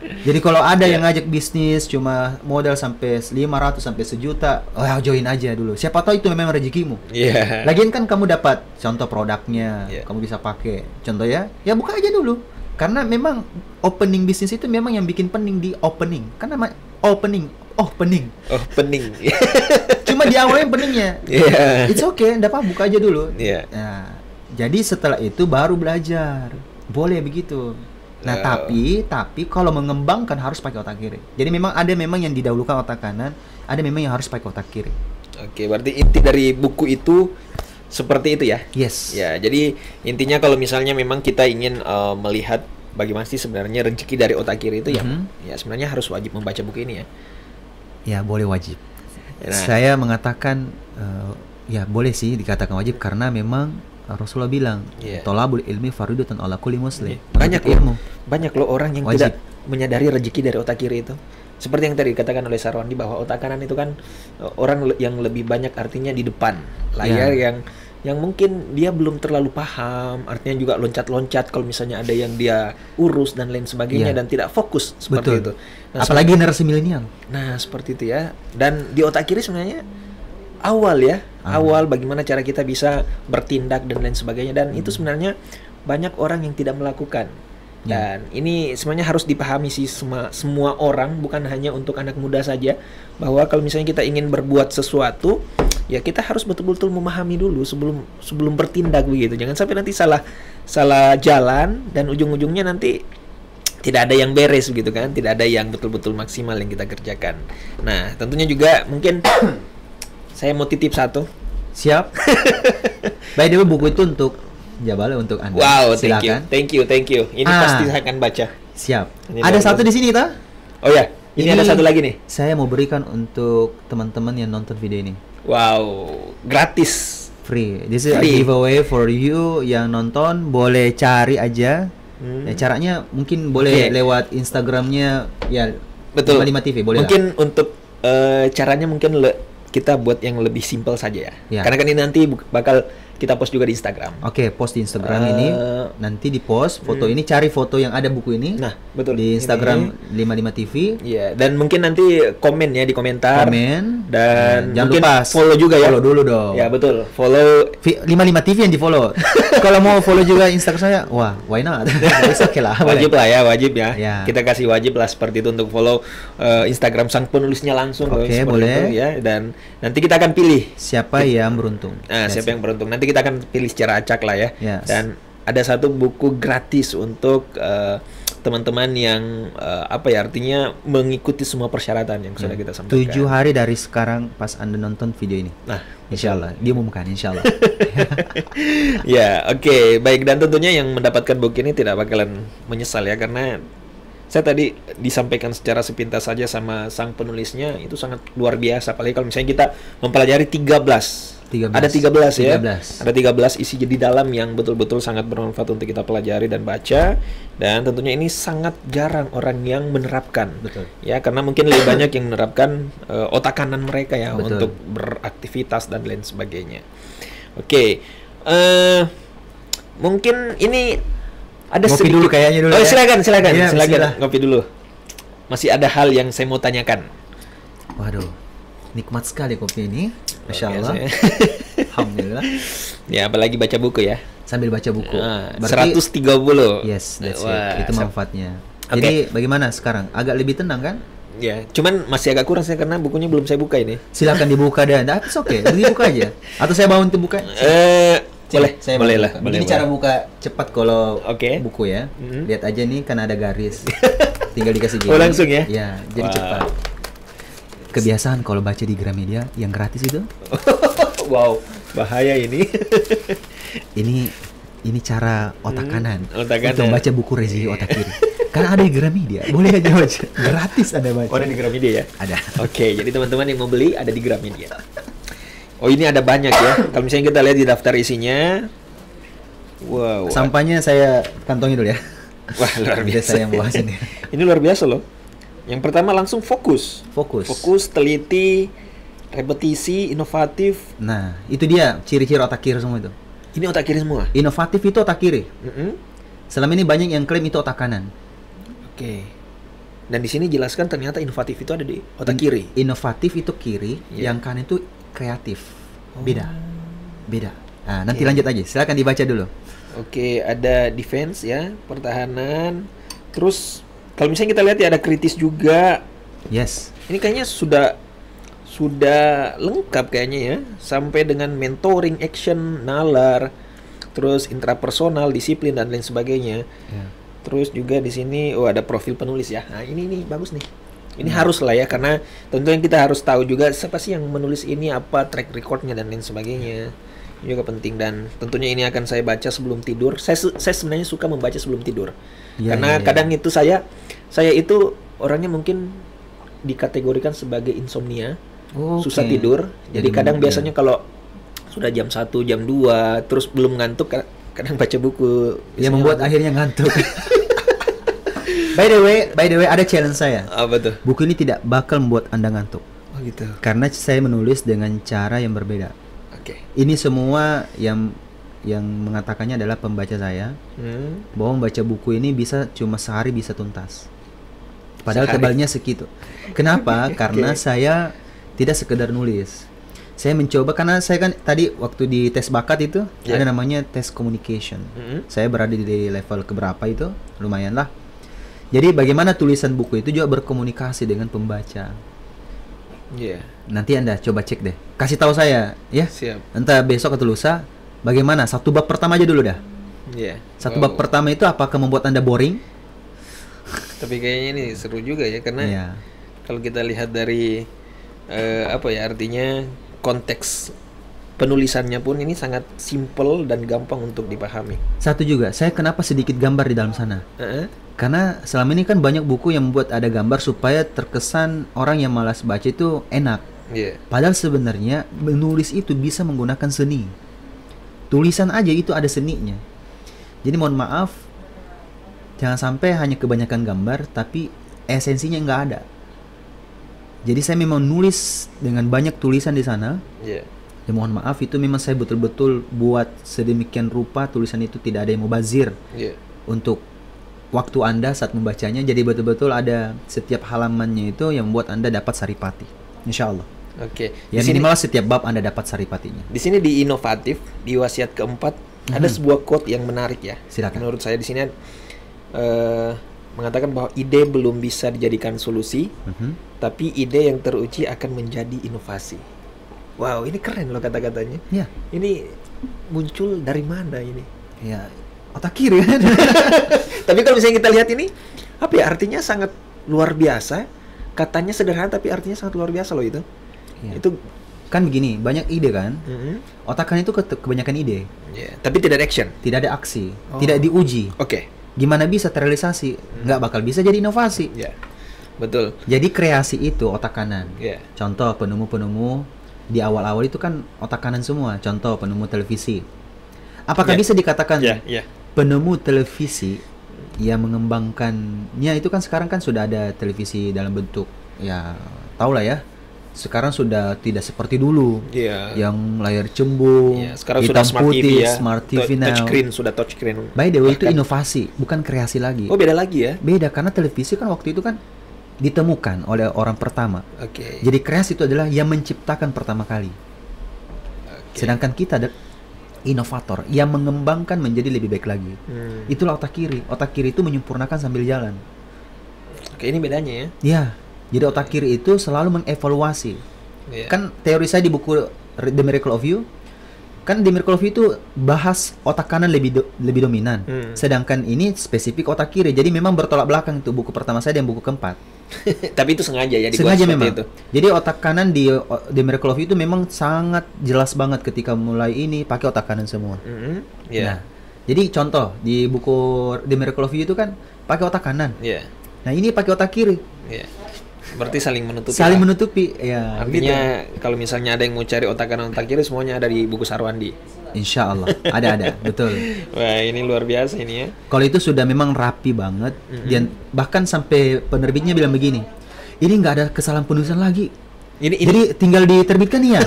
Jadi kalau ada yang ngajak bisnis cuma modal sampai 500 sampai 1 juta, join aja dulu. Siapa tahu itu memang rezekimu. Iya. Lagian kan kamu dapat contoh produknya, Yeah. kamu bisa pakai. Contoh ya buka aja dulu. Karena memang opening bisnis itu memang yang bikin pening di opening. Kan nama opening. Oh, pening. Cuma di awalnya peningnya. Iya. It's okay, enggak apa, buka aja dulu. Iya. Nah, jadi setelah itu baru belajar. Boleh begitu. Nah, tapi kalau mengembangkan harus pakai otak kiri. Jadi memang yang didahulukan otak kanan, ada memang yang harus pakai otak kiri. Oke, berarti inti dari buku itu seperti itu ya. Yes. Ya, jadi intinya kalau misalnya memang kita ingin melihat bagaimana sih sebenarnya rezeki dari otak kiri itu ya sebenarnya harus wajib membaca buku ini ya. Ya, boleh wajib. Nah. Saya mengatakan ya boleh sih dikatakan wajib karena memang Rasulullah bilang, tolabul ilmi faridatun ala kulli muslim. Banyak loh orang yang wajib. tidak menyadari rezeki dari otak kiri itu. Seperti yang tadi dikatakan oleh Sarwandi bahwa otak kanan itu kan orang yang lebih banyak artinya di depan layar yang mungkin dia belum terlalu paham, artinya juga loncat-loncat kalau misalnya ada yang dia urus dan lain sebagainya dan tidak fokus seperti itu. Nah, apalagi generasi milenial. Nah, seperti itu ya. Dan di otak kiri sebenarnya awal bagaimana cara kita bisa bertindak dan lain sebagainya, dan itu sebenarnya banyak orang yang tidak melakukan. Dan ini sebenarnya harus dipahami sih semua orang, bukan hanya untuk anak muda saja, bahwa kalau misalnya kita ingin berbuat sesuatu, ya kita harus betul-betul memahami dulu sebelum bertindak begitu. Jangan sampai nanti salah jalan dan ujung-ujungnya nanti tidak ada yang beres begitu kan, tidak ada yang betul-betul maksimal yang kita kerjakan. Nah, tentunya juga mungkin saya mau titip satu. Siap. By the way, buku itu untuk Jabal, untuk Anda. Wow, silakan. Thank you. Ini pasti saya akan baca. Siap. Ini ada satu di sini, ta? Oh ya, ini ada satu lagi nih. Saya mau berikan untuk teman-teman yang nonton video ini. Wow, gratis. Free. This is a giveaway for you yang nonton. Boleh cari aja. Ya, caranya mungkin boleh lewat Instagramnya ya. Betul. 55 TV boleh. Mungkin untuk caranya mungkin kita buat yang lebih simpel saja ya. Ya. Karena kan ini nanti bakal kita post juga di Instagram. Oke, post di Instagram ini. Nanti di post foto ini, cari foto yang ada buku ini. Nah, betul. Di Instagram 55 TV. Iya, dan mungkin nanti komen ya di komentar. Komen. Dan jangan mungkin lupa follow juga ya. Follow dulu dong. Ya, betul. Follow 55 TV yang di follow. Kalau mau follow juga Instagram saya, wah, why not? Oke lah. Wajib lah ya, wajib ya. Ya. Kita kasih wajib lah seperti itu untuk follow Instagram sang penulisnya langsung. Oke, seperti boleh. itu, ya. Dan nanti kita akan pilih Siapa yang beruntung. Nah, siapa yang beruntung. Nanti kita akan pilih secara acak lah ya. Yes. Dan ada satu buku gratis untuk teman-teman yang apa ya, artinya mengikuti semua persyaratan yang sudah kita sampaikan. 7 hari dari sekarang pas Anda nonton video ini. Nah, Insya Allah, diumumkan Insya Allah. ya, oke. Baik, dan tentunya yang mendapatkan buku ini tidak bakalan menyesal ya, karena saya tadi disampaikan secara sepintas saja sama sang penulisnya, itu sangat luar biasa. Apalagi kalau misalnya kita mempelajari 13. Ada 13 ya. 13. Ada 13 isi di dalam yang betul-betul sangat bermanfaat untuk kita pelajari dan baca. Dan tentunya ini sangat jarang orang yang menerapkan. Betul. Ya, karena mungkin lebih banyak yang menerapkan otak kanan mereka ya. Betul. Untuk beraktivitas dan lain sebagainya. Oke. Mungkin ini ada ngopi sedikit dulu kayaknya dulu. Oh, ya. silakan Iya, bismillah. ngopi dulu. Masih ada hal yang saya mau tanyakan. Waduh, nikmat sekali kopi ini. Masya Luar Allah. biasa ya. Alhamdulillah. Ya, apalagi baca buku ya. Sambil baca buku. Berarti 130. Yes, that's Wah, it. Itu manfaatnya. Oke. Jadi bagaimana sekarang? Agak lebih tenang kan? Ya, cuman masih agak kurang saya karena bukunya belum saya buka ini. Silakan dibuka dan it's oke, dibuka aja. Atau saya bantu buka? Boleh, saya boleh bantu lah. buka. Boleh, Ini boleh. cara buka cepat kalau Oke. buku ya. Mhm. Lihat aja nih kan ada garis. Tinggal dikasih gini. Oh, langsung ya? Ya, jadi Wah. cepat. Kebiasaan kalau baca di Gramedia yang gratis itu. Wow, bahaya ini. Ini cara otak kanan. otak kanan. Untuk baca buku rezeki otak kiri. Karena ada di Gramedia, boleh aja baca. Gratis Anda baca. Oh, ada di Gramedia ya? Ada. Oke, jadi teman-teman yang mau beli ada di Gramedia. Oh, ini ada banyak ya. Kalau misalnya kita lihat di daftar isinya. Wow. Sampahnya saya kantongi dulu ya. Wah, luar Nanti biasa. saya yang bawa sini. Ini luar biasa loh. Yang pertama langsung fokus. Fokus, teliti, repetisi, inovatif. Nah, itu dia ciri-ciri otak kiri semua itu. Ini otak kiri semua. Inovatif itu otak kiri. Mm-mm. Selama ini banyak yang klaim itu otak kanan. Oke. Dan di sini jelaskan ternyata inovatif itu ada di otak kiri. Inovatif itu kiri, Iya. yang kanan itu kreatif. Beda. Nah, nanti Oke. lanjut aja. Silakan dibaca dulu. Oke, ada defense ya, pertahanan. Terus kalau misalnya kita lihat ya ada kritis juga. Yes. Ini kayaknya sudah lengkap kayaknya ya, sampai dengan mentoring, action, nalar, terus intrapersonal, disiplin dan lain sebagainya. Ya. Terus juga di sini ada profil penulis ya. Nah, ini bagus nih. Ini harus lah ya, karena tentunya kita harus tahu juga siapa sih yang menulis ini, apa track recordnya dan lain sebagainya. Ini juga penting, dan tentunya ini akan saya baca sebelum tidur. Saya sebenarnya suka membaca sebelum tidur. Ya, Karena ya, ya. kadang itu saya itu orangnya mungkin dikategorikan sebagai insomnia, Oke. susah tidur. Jadi kadang ya. biasanya kalau sudah jam 1, jam 2 terus belum ngantuk, kadang baca buku yang biasanya membuat ngantuk. akhirnya ngantuk. By the way, ada challenge saya. Apa tuh? Buku ini tidak bakal membuat Anda ngantuk. Oh gitu. Karena saya menulis dengan cara yang berbeda. Oke. Ini semua yang mengatakannya adalah pembaca saya, bahwa membaca buku ini bisa cuma sehari bisa tuntas. Padahal Sehari? tebalnya segitu. Kenapa? Karena saya tidak sekedar nulis. Saya mencoba, karena saya kan tadi waktu di tes bakat itu Yeah. ada namanya tes communication. Saya berada di level keberapa itu, lumayan lah. Jadi bagaimana tulisan buku itu juga berkomunikasi dengan pembaca. Iya. Nanti Anda coba cek deh. Kasih tahu saya, ya. Siap. Entah besok atau lusa. Bagaimana? Satu bab pertama aja dulu dah. Iya. Satu Wow. bab pertama itu apakah membuat Anda boring? Tapi kayaknya ini seru juga ya, karena Iya. kalau kita lihat dari apa ya, artinya konteks penulisannya pun ini sangat simple dan gampang untuk dipahami. Satu juga, saya kenapa sedikit gambar di dalam sana? Heeh. Karena selama ini kan banyak buku yang membuat ada gambar supaya terkesan orang yang malas baca itu enak. Iya. Padahal sebenarnya menulis itu bisa menggunakan seni. Tulisan aja itu ada seninya. Jadi mohon maaf, jangan sampai hanya kebanyakan gambar tapi esensinya nggak ada. Jadi saya memang nulis dengan banyak tulisan di sana. Yeah. Ya mohon maaf, itu memang saya betul-betul buat sedemikian rupa tulisan itu tidak ada yang mubazir. Yeah. Untuk waktu Anda saat membacanya, jadi betul-betul ada setiap halamannya itu yang membuat Anda dapat saripati, insya Allah. Oke. Ya minimal setiap bab Anda dapat saripatinya. Di sini di inovatif, di wasiat keempat ada sebuah quote yang menarik ya. Silakan. Menurut saya di sini mengatakan bahwa ide belum bisa dijadikan solusi, tapi ide yang teruji akan menjadi inovasi. Wow, ini keren loh kata-katanya. Ya. Ini muncul dari mana ini? Ya, otak kiri kan. Tapi kalau misalnya kita lihat ini, apa ya, artinya sangat luar biasa. Katanya sederhana tapi artinya sangat luar biasa loh itu. Ya. Itu kan begini, banyak ide kan. Otak kan itu kebanyakan ide. Tapi tidak ada action. Tidak ada aksi, tidak diuji. Oke. Gimana bisa terrealisasi? Nggak bakal bisa jadi inovasi. Ya, betul. Jadi kreasi itu otak kanan. Ya. Contoh penemu-penemu di awal-awal itu kan otak kanan semua. Contoh penemu televisi. Apakah bisa dikatakan penemu televisi yang mengembangkannya itu kan sekarang kan sudah ada televisi dalam bentuk, ya tahulah ya. Sekarang sudah tidak seperti dulu, yang layar cembung, sekarang hitam sudah smart putih, TV ya. Smart TV now. Touchscreen. By the way, itu inovasi, bukan kreasi lagi. Oh, beda lagi ya? Beda, karena televisi kan waktu itu kan ditemukan oleh orang pertama. Oke. Jadi kreasi itu adalah yang menciptakan pertama kali. Sedangkan kita adalah inovator yang mengembangkan menjadi lebih baik lagi. Itulah otak kiri. Otak kiri itu menyempurnakan sambil jalan. Oke, ini bedanya ya? Ya. Jadi otak kiri itu selalu mengevaluasi. Kan teori saya di buku The Miracle of You, kan The Miracle of You itu bahas otak kanan lebih dominan. Sedangkan ini spesifik otak kiri. Jadi memang bertolak belakang itu buku pertama saya dan buku keempat. Tapi itu sengaja ya dibuat sengaja seperti memang itu. Jadi otak kanan di The Miracle of You itu memang sangat jelas banget ketika mulai ini pakai otak kanan semua. Nah, jadi contoh di buku The Miracle of You itu kan pakai otak kanan. Nah, ini pakai otak kiri. Berarti saling menutupi. Saling menutupi, ya. Artinya kalau misalnya ada yang mau cari otak kanan otak kiri, semuanya ada di buku Sarwandi. Insya Allah ada, betul. Wah, ini luar biasa ini ya. Kalau itu sudah memang rapi banget, dan bahkan sampai penerbitnya bilang begini, ini nggak ada kesalahan penulisan lagi. Jadi tinggal diterbitkan ya.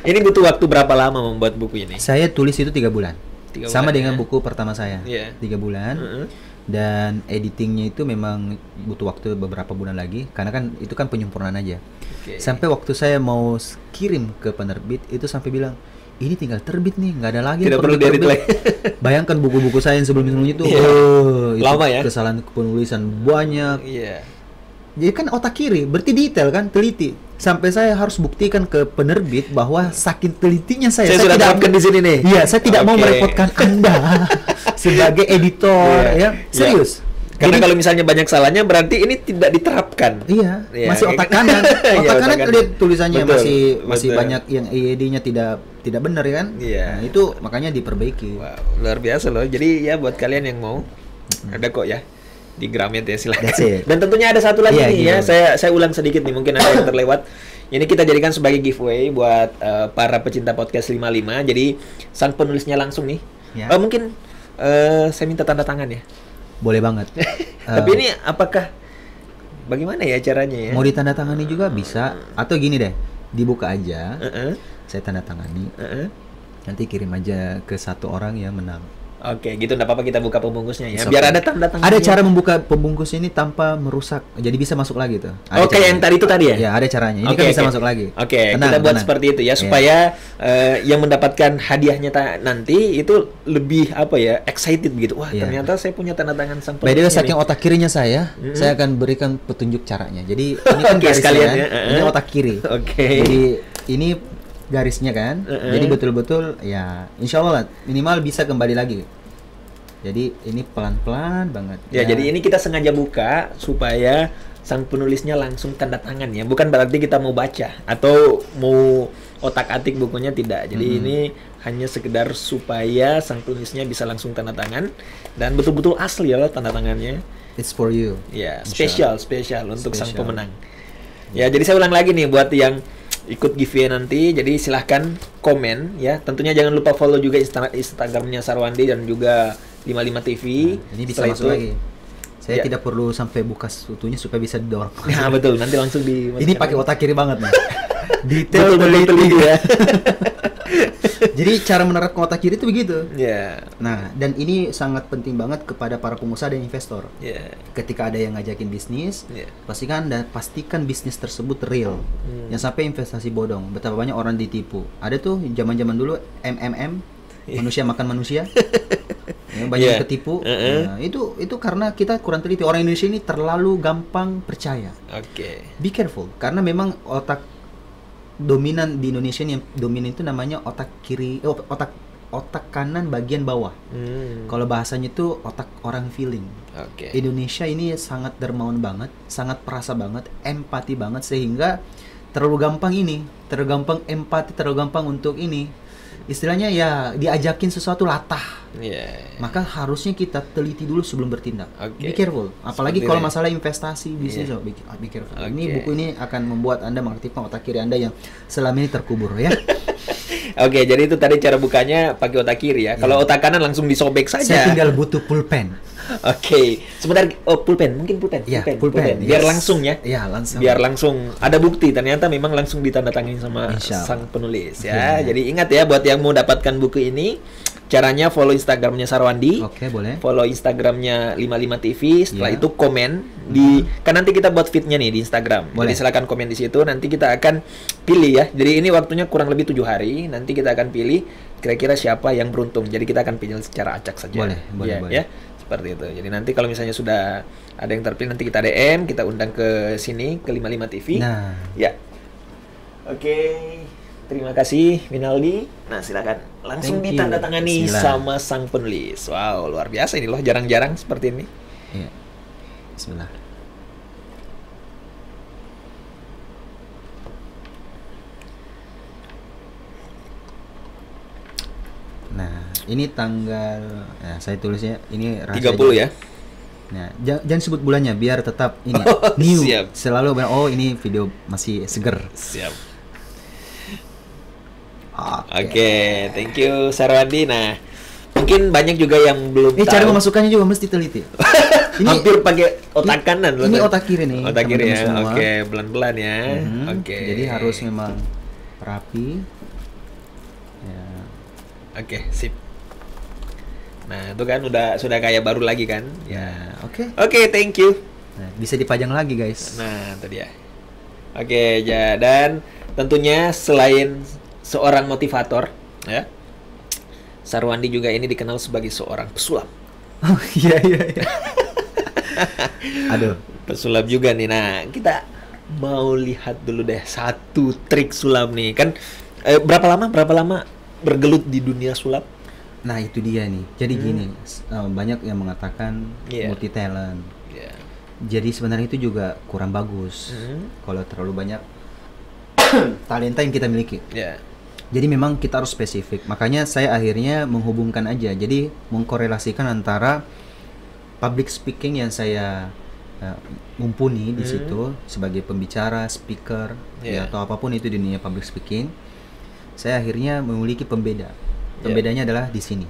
Ini butuh waktu berapa lama membuat buku ini? Saya tulis itu 3 bulan. Sama dengan ya? buku pertama saya. 3 bulan. Dan editingnya itu memang butuh waktu beberapa bulan lagi, karena kan itu kan penyempurnaan aja. Sampai waktu saya mau kirim ke penerbit itu sampai bilang, ini tinggal terbit nih, nggak ada lagi. Tidak perlu diedit lagi. Bayangkan buku-buku saya yang sebelum-sebelumnya itu, itu lama ya. Kesalahan penulisan banyak. Jadi kan otak kiri, berarti detail kan, teliti. Sampai saya harus buktikan ke penerbit bahwa saking telitinya saya sudah tidak terapkan di sini nih. Iya, saya tidak mau merepotkan Anda sebagai editor, ya. Serius. Karena kalau misalnya banyak salahnya berarti ini tidak diterapkan. Iya, masih otak kanan. Otak kanan lihat tulisannya masih banyak yang EED-nya tidak benar kan? Nah, itu makanya diperbaiki. Wow, luar biasa loh. Jadi ya buat kalian yang mau ada kok ya di Gramet ya, silakan. Dan tentunya ada satu lagi nih ya. Saya ulang sedikit nih, mungkin ada yang terlewat. Ini kita jadikan sebagai giveaway buat para pecinta podcast 55. Jadi sang penulisnya langsung nih. Mungkin saya minta tanda tangan ya. Boleh banget. Tapi ini apakah bagaimana ya caranya ya? Mau ditandatangani juga bisa, atau gini deh, dibuka aja. Saya tanda tangani. Nanti kirim aja ke satu orang yang menang. Oke, gitu, enggak apa-apa, kita buka pembungkusnya ya. Biar ada tanda tangannya. Ada cara membuka pembungkus ini tanpa merusak. Jadi bisa masuk lagi tuh. Oke, yang tadi itu tadi ya? Ya, ada caranya. Ini kan bisa masuk lagi. Oke, kita buat seperti itu ya, supaya yang mendapatkan hadiahnya nanti itu lebih apa ya, excited begitu. Wah, ternyata saya punya tanda tangan sang penulis. By the way, saking otak kirinya saya akan berikan petunjuk caranya. Jadi ini kan garisnya, ini otak kiri. Jadi ini garisnya kan, jadi betul-betul ya insya Allah minimal bisa kembali lagi. Jadi ini pelan-pelan banget ya. Jadi ini kita sengaja buka supaya sang penulisnya langsung tanda tangan ya, bukan berarti kita mau baca atau mau otak-atik bukunya, tidak. Jadi ini hanya sekedar supaya sang penulisnya bisa langsung tanda tangan dan betul-betul asli ya tanda tangannya. It's for you ya, spesial untuk sang pemenang ya. Jadi saya ulang lagi nih buat yang ikut giveaway nanti, jadi silahkan komen ya. Tentunya jangan lupa follow juga Instagramnya Sarwandi dan juga 55 TV. Ini bisa masuk lagi. Saya tidak perlu sampai buka sekutunya supaya bisa didorong. Nah, betul. Nanti langsung di. Ini pakai otak kiri banget nih. Detail betul ya. Jadi cara menerapkan otak kiri itu begitu. Yeah. Nah, dan ini sangat penting banget kepada para pengusaha dan investor. Yeah. Ketika ada yang ngajakin bisnis, pastikan bisnis tersebut real. Yang sampai investasi bodong. Betapa banyak orang ditipu. Ada tuh zaman-zaman dulu MMM, manusia makan manusia. Banyak yang ketipu. Nah, itu karena kita kurang teliti. Orang Indonesia ini terlalu gampang percaya. Be careful, karena memang otak dominan di Indonesia yang dominan itu namanya otak kiri, otak kanan bagian bawah. Kalau bahasanya itu otak orang feeling. Indonesia ini sangat dermawan banget, sangat perasa banget, empati banget, sehingga terlalu gampang empati, terlalu gampang untuk ini. Istilahnya ya diajakin sesuatu latah. Maka harusnya kita teliti dulu sebelum bertindak. Be careful. Apalagi kalau masalah investasi bisnis, be careful. Ini buku ini akan membuat Anda mengaktifkan otak kiri Anda yang selama ini terkubur ya. Jadi itu tadi cara bukanya pakai otak kiri ya. Kalau otak kanan langsung disobek saja. Saya tinggal butuh pulpen. Sebentar. Pulpen. Pulpen. Biar langsung ya. Langsung. Biar langsung ada bukti. Ternyata memang langsung ditandatangani sama sang penulis ya. Jadi ingat ya, buat yang mau dapatkan buku ini, caranya follow Instagramnya Sarwandi. Boleh. Follow Instagramnya 55 TV. Setelah itu komen di. Kan nanti kita buat feednya nih di Instagram. Boleh. Jadi silakan komen di situ. Nanti kita akan pilih ya. Jadi ini waktunya kurang lebih 7 hari. Nanti kita akan pilih kira-kira siapa yang beruntung. Jadi kita akan pilih secara acak saja. Boleh. Ya. Seperti itu. Jadi nanti kalau misalnya sudah ada yang terpilih, nanti kita DM, kita undang ke sini ke 55 TV. Nah. Ya. Terima kasih Winaldi. Nah, silakan langsung ditandatangani sama sang penulis. Wow, luar biasa ini loh, jarang-jarang seperti ini. Iya. Bismillah. Nah, ini tanggal, saya tulisnya ini 30 ya. Nah, jangan sebut bulannya biar tetap ini new. Siap. Selalu ini video masih seger. Siap. Thank you Sarwandi. Nah, mungkin banyak juga yang belum tahu. Cara memasukkannya juga mesti teliti. Ini hampir pakai otak kanan loh. Ini otak kiri nih. Otak kiri ya. Pelan-pelan ya. Jadi harus memang rapi. Sip. Nah, itu kan sudah kayak baru lagi kan? Ya, thank you. Nah, bisa dipajang lagi, guys. Nah, itu dia. Dan tentunya selain seorang motivator, ya, Sarwandi juga ini dikenal sebagai seorang pesulap. Oh, iya. Aduh, pesulap juga nih. Nah, kita mau lihat dulu deh satu trik sulap nih. Kan berapa lama bergelut di dunia sulap? Nah, itu dia nih. Jadi gini, banyak yang mengatakan multi talent. Jadi sebenarnya itu juga kurang bagus. Kalau terlalu banyak talenta yang kita miliki. Jadi memang kita harus spesifik. Makanya saya akhirnya menghubungkan aja. Jadi mengkorelasikan antara public speaking yang saya mumpuni di situ sebagai pembicara, speaker, atau apapun itu di dunia public speaking. Saya akhirnya memiliki pembeda. Pembedanya adalah di sini.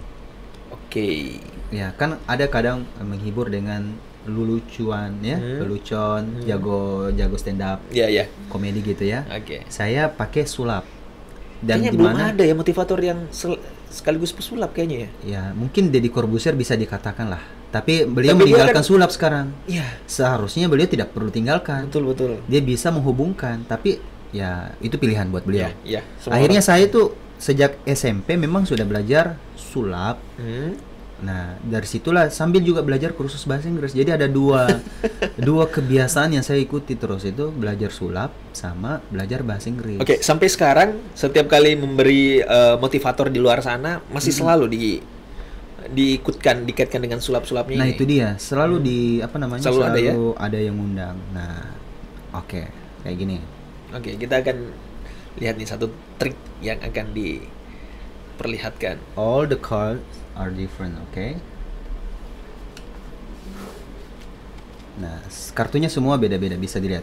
Ya, kan ada kadang menghibur dengan lelucuan ya, lelucon, jago stand up, komedi gitu ya. Saya pakai sulap. Dan kayaknya belum ada ya motivator yang sekaligus pesulap kayaknya ya. Ya, mungkin Deddy Corbuzier bisa dikatakan lah. Tapi beliau meninggalkan sulap sekarang. Seharusnya beliau tidak perlu tinggalkan. Betul. Dia bisa menghubungkan, tapi ya itu pilihan buat beliau. Akhirnya saya tuh sejak SMP memang sudah belajar sulap. Nah, dari situlah sambil juga belajar kursus bahasa Inggris. Jadi ada dua kebiasaan yang saya ikuti terus, itu belajar sulap sama belajar bahasa Inggris. Sampai sekarang setiap kali memberi motivator di luar sana masih selalu dikaitkan dengan sulap-sulapnya. Nah, itu dia. Selalu selalu ada yang undang. Nah, kayak gini. Kita akan lihat nih satu trik yang akan diperlihatkan. All the cards are different, Nah, kartunya semua beda-beda, bisa dilihat.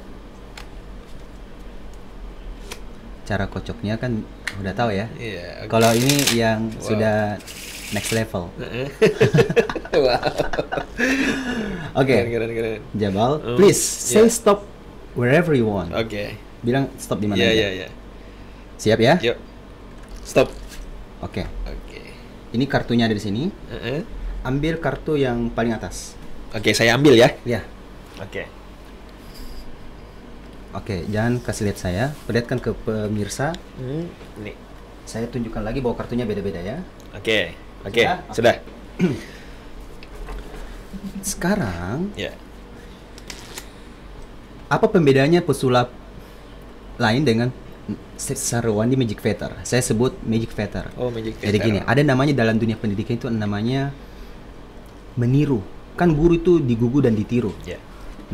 Cara kocoknya kan udah tahu ya. Kalau ini yang sudah next level. Wow. Oke. Keren. Jabal, please say stop wherever you want. Oke. Bilang stop di mana Iya, aja. iya. Siap ya? Yuk. Stop. Oke. Oke. Ini kartunya ada di sini. Ambil kartu yang paling atas. Oke, saya ambil ya. Ya. Oke. Oke, jangan kasih lihat saya. Perlihatkan ke pemirsa. Nih. Saya tunjukkan lagi bahwa kartunya beda-beda ya. Oke. Sudah? Sudah. Sekarang, Ya. apa pembedanya pesulap lain dengan Sarwandi Magic Feather? Saya sebut Magic Feather. Oh, Magic Jadi gini, ada namanya dalam dunia pendidikan itu namanya meniru. Kan guru itu digugu dan ditiru. Ya.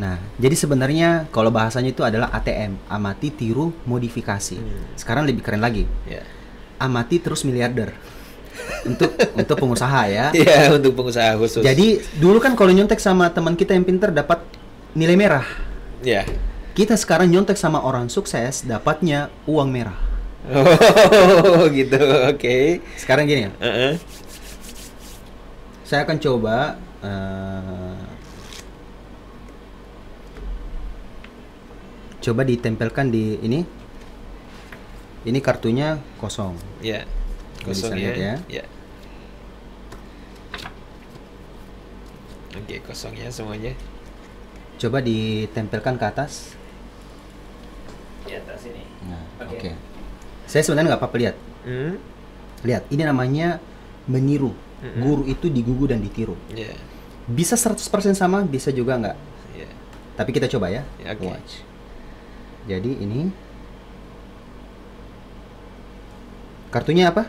Nah, jadi sebenarnya kalau bahasanya itu adalah ATM, amati, tiru, modifikasi. Sekarang lebih keren lagi. Ya. Amati terus miliarder. untuk pengusaha ya. Iya, untuk pengusaha khusus. Jadi dulu kan kalau nyontek sama teman kita yang pintar dapat nilai merah. Ya. Kita sekarang nyontek sama orang sukses dapatnya uang merah. Oh, gitu. Oke. Sekarang gini ya. Saya akan coba coba ditempelkan di ini. Ini kartunya kosong. Ya. Bisa Kosong lihat ya. Ya. Oke, kosong ya semuanya. Coba ditempelkan ke atas. Di atas ini. Nah, Oke. oke. Saya sebenarnya nggak apa-apa lihat. Lihat, ini namanya meniru. Guru itu digugu dan ditiru. Ya. Bisa 100% sama, bisa juga nggak. Ya. Tapi kita coba ya. Ya, oke. Watch. Jadi ini kartunya apa?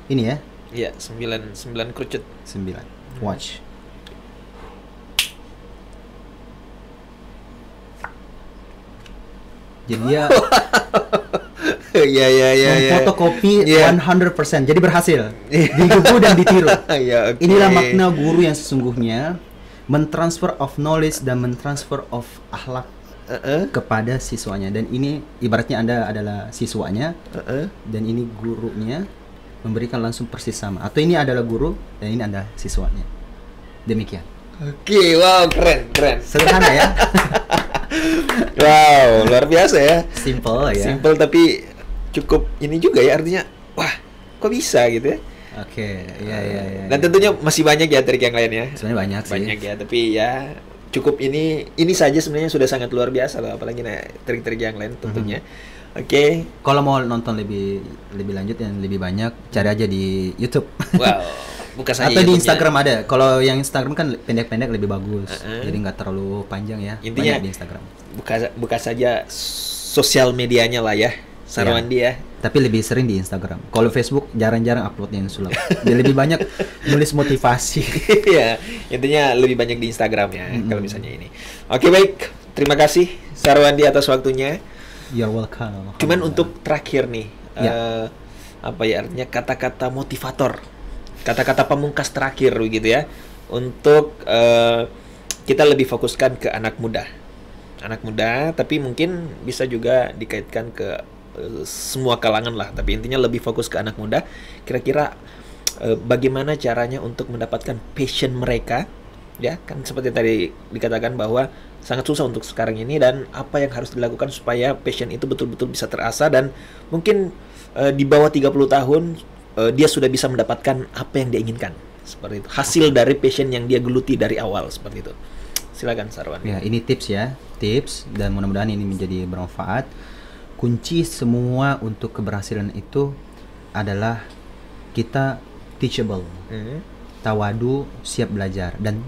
Ini ya, Iya, 9 kerucut. 9. Watch. Jadi dia Iya. fotokopi Iya. 100%. Jadi berhasil. Digugu dan ditiru. Iya, oke. Inilah makna guru yang sesungguhnya, mentransfer of knowledge dan mentransfer of akhlak kepada siswanya. Dan ini ibaratnya Anda adalah siswanya dan ini gurunya, memberikan langsung persis sama. Atau ini adalah guru dan ini Anda siswanya. Demikian. Oke, wow, keren. Sederhana ya. Wow, luar biasa ya. Simple ya. Simple tapi cukup ini juga ya, artinya wah, kok bisa gitu ya. Oke, iya. Dan tentunya masih banyak ya trik yang lainnya. Sebenarnya banyak sih. Banyak ya, tapi ya cukup ini saja sebenarnya sudah sangat luar biasa loh, apalagi trik-trik yang lain tentunya. Oke. Kalau mau nonton lebih lanjut dan lebih banyak, cari aja di YouTube. Wow. Buka saja Atau di YouTube-nya. Instagram ada. Kalau yang Instagram kan pendek-pendek lebih bagus. Jadi nggak terlalu panjang ya. Intinya banyak di Instagram. Buka saja sosial medianya lah ya, Sarwandi ya. Tapi lebih sering di Instagram. Kalau Facebook jarang-jarang upload yang sulap. Dia lebih banyak nulis motivasi. Ya, intinya lebih banyak di Instagram ya kalau misalnya ini. Oke, baik. Terima kasih Sarwandi atas waktunya. You're welcome. Cuman untuk terakhir nih, Ya. apa ya artinya kata-kata motivator, kata-kata pamungkas terakhir begitu ya, untuk kita lebih fokuskan ke anak muda, tapi mungkin bisa juga dikaitkan ke semua kalangan lah, tapi intinya lebih fokus ke anak muda. Kira-kira bagaimana caranya untuk mendapatkan passion mereka, ya kan seperti tadi dikatakan bahwa sangat susah untuk sekarang ini, dan apa yang harus dilakukan supaya passion itu betul-betul bisa terasa, dan mungkin di bawah 30 tahun dia sudah bisa mendapatkan apa yang dia inginkan, seperti itu, hasil dari passion yang dia geluti dari awal, seperti itu. Silakan Sarwan. Ya, ini tips ya, tips, dan mudah-mudahan ini menjadi bermanfaat. Kunci semua untuk keberhasilan itu adalah kita teachable, tawadu, siap belajar, dan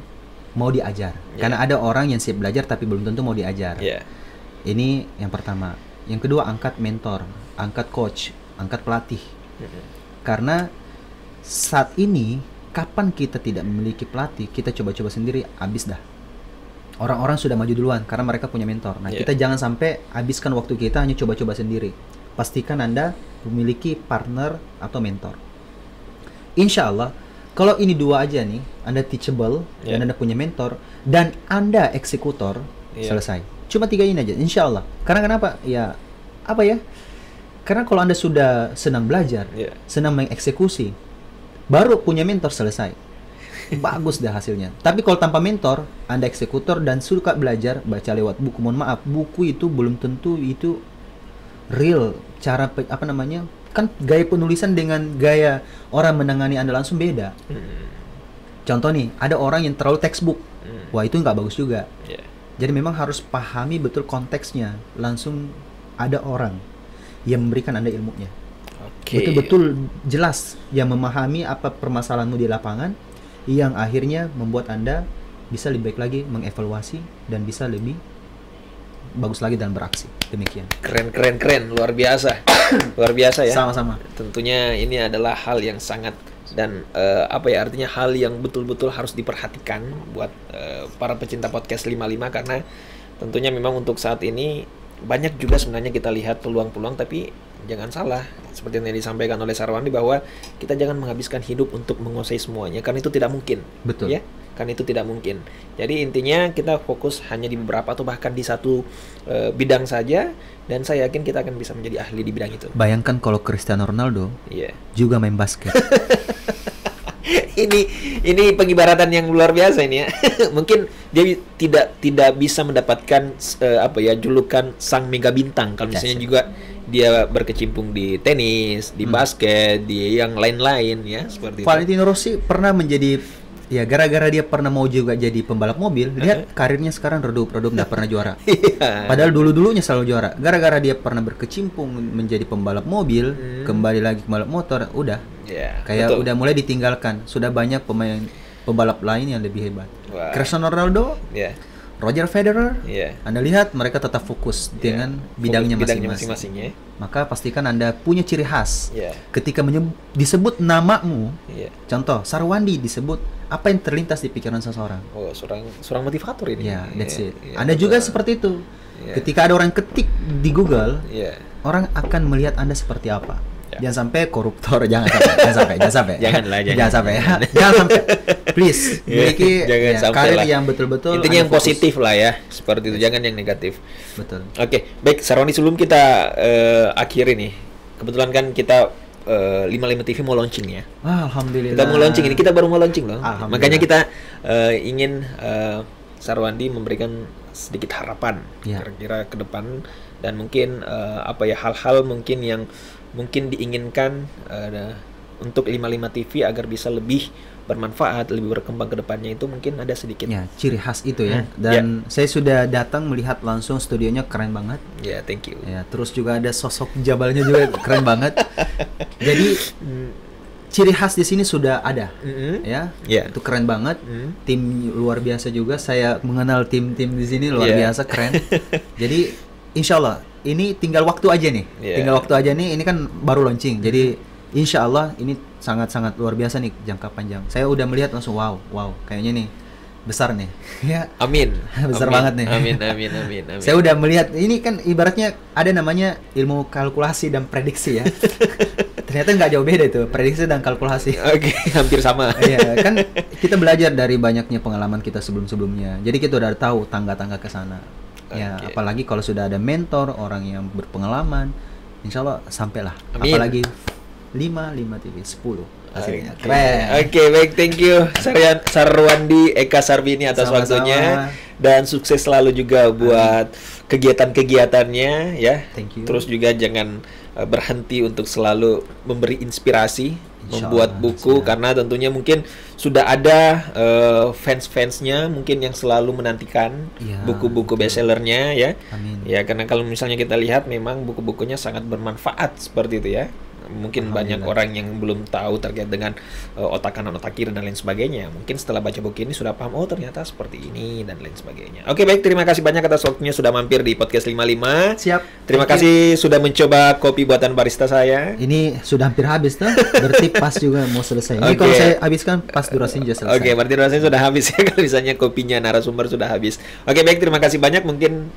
mau diajar. Karena ada orang yang siap belajar tapi belum tentu mau diajar. Ini yang pertama. Yang kedua, angkat mentor, angkat coach, angkat pelatih. Karena saat ini, kapan kita tidak memiliki pelatih, kita coba-coba sendiri, habis dah. Orang-orang sudah maju duluan karena mereka punya mentor. Nah, kita jangan sampai habiskan waktu kita hanya coba-coba sendiri. Pastikan Anda memiliki partner atau mentor. Insya Allah, kalau ini dua aja nih, Anda teachable, dan Anda punya mentor, dan Anda eksekutor, selesai. Cuma 3 ini aja, insya Allah. Karena kenapa? Ya, apa ya? Karena kalau Anda sudah senang belajar, senang mengeksekusi, baru punya mentor selesai. Bagus deh hasilnya. Tapi kalau tanpa mentor, Anda eksekutor dan suka belajar baca lewat buku, mohon maaf, buku itu belum tentu itu real. Cara kan gaya penulisan dengan gaya orang menangani Anda langsung beda. Contoh nih, ada orang yang terlalu textbook. Wah, itu nggak bagus juga. Jadi memang harus pahami betul konteksnya. Langsung ada orang yang memberikan Anda ilmunya. Betul-betul jelas yang memahami apa permasalahanmu di lapangan, yang akhirnya membuat Anda bisa lebih baik lagi mengevaluasi dan bisa lebih bagus lagi dalam beraksi. Demikian. Keren, luar biasa. Luar biasa ya. Sama-sama. Tentunya ini adalah hal yang sangat dan artinya hal yang betul-betul harus diperhatikan buat para pecinta podcast 55, karena tentunya memang untuk saat ini banyak juga sebenarnya kita lihat peluang-peluang, tapi jangan salah seperti yang disampaikan oleh Sarwandi bahwa kita jangan menghabiskan hidup untuk menguasai semuanya, karena itu tidak mungkin. Betul. Ya, kan itu tidak mungkin. Jadi intinya kita fokus hanya di beberapa atau bahkan di satu bidang saja, dan saya yakin kita akan bisa menjadi ahli di bidang itu. Bayangkan kalau Cristiano Ronaldo juga main basket. Ini pengibaratan yang luar biasa ini ya. Mungkin dia tidak bisa mendapatkan julukan sang mega bintang kalau misalnya juga dia berkecimpung di tenis, di basket, di yang lain-lain ya, seperti Valentino Rossi pernah menjadi, ya gara-gara dia pernah mau juga jadi pembalap mobil, lihat karirnya sekarang redup nggak pernah juara. Padahal dulu-dulunya selalu juara. Gara-gara dia pernah berkecimpung menjadi pembalap mobil, kembali lagi pembalap motor, udah. Kayak udah mulai ditinggalkan. Sudah banyak pembalap lain yang lebih hebat. Cristiano Ronaldo, Roger Federer, Anda lihat mereka tetap fokus dengan bidangnya masing-masing. Maka pastikan Anda punya ciri khas. Ketika disebut namamu, contoh Sarwandi disebut, apa yang terlintas di pikiran seseorang? Oh, seorang motivator ini. That's it. Anda juga seperti itu. Ketika ada orang ketik di Google, orang akan melihat Anda seperti apa. Jangan sampai koruptor, jangan sampai. Jangan sampai. Please, miliki karir yang betul-betul. Intinya yang positif lah ya, seperti itu. Jangan yang negatif. Betul. Oke, baik Sarwandi, sebelum kita akhiri nih, kebetulan kan kita 55 TV mau launching ya. Alhamdulillah. Kita mau launching ini, kita baru mau launching loh. Makanya kita ingin Sarwandi memberikan sedikit harapan kira-kira ke depan, dan mungkin hal-hal mungkin yang mungkin diinginkan untuk 55 TV agar bisa lebih bermanfaat, lebih berkembang ke depannya, itu mungkin ada sedikit. Ya, ciri khas itu ya. Dan saya sudah datang melihat langsung, studionya keren banget. Thank you. Ya, terus juga ada sosok Jabalnya juga keren banget. Jadi ciri khas di sini sudah ada, itu keren banget. Tim luar biasa juga. Saya mengenal tim-tim di sini luar biasa keren. Jadi insya Allah ini tinggal waktu aja nih. Ini kan baru launching. Jadi insya Allah ini sangat-sangat luar biasa nih, jangka panjang. Saya udah melihat langsung wow, kayaknya nih besar nih. Amin. Besar banget nih. Amin. Saya udah melihat ini kan ibaratnya ada namanya ilmu kalkulasi dan prediksi ya. Ternyata nggak jauh beda itu, prediksi dan kalkulasi. Oke, hampir sama. Iya, kan kita belajar dari banyaknya pengalaman kita sebelum-sebelumnya. Jadi kita udah tahu tangga-tangga ke sana. Ya, apalagi kalau sudah ada mentor, orang yang berpengalaman, insya Allah sampailah. Amin. Apalagi 5 TV 10 hasilnya. Keren. Oke, baik, thank you Sarwandi Eka Sarbini atas waktunya, dan sukses selalu juga buat kegiatan-kegiatannya ya. Thank you. Terus juga jangan berhenti untuk selalu memberi inspirasi, membuat buku, karena tentunya mungkin sudah ada fans-fansnya mungkin yang selalu menantikan buku-buku bestsellernya ya. Amin. Ya, karena kalau misalnya kita lihat memang buku-bukunya sangat bermanfaat seperti itu ya. Mungkin banyak orang yang belum tahu terkait dengan otak kanan, otak kiri dan lain sebagainya. Mungkin setelah baca buku ini sudah paham, oh ternyata seperti ini dan lain sebagainya. Oke, baik, terima kasih banyak atas waktunya sudah mampir di podcast 55. Siap. Terima kasih sudah mencoba kopi buatan barista saya. Ini sudah hampir habis tuh. Berarti pas juga mau selesai. Ini kalau saya habiskan pas durasinya juga selesai. Oke, berarti durasinya sudah habis ya kalau misalnya kopinya narasumber sudah habis. Oke, baik, terima kasih banyak. Mungkin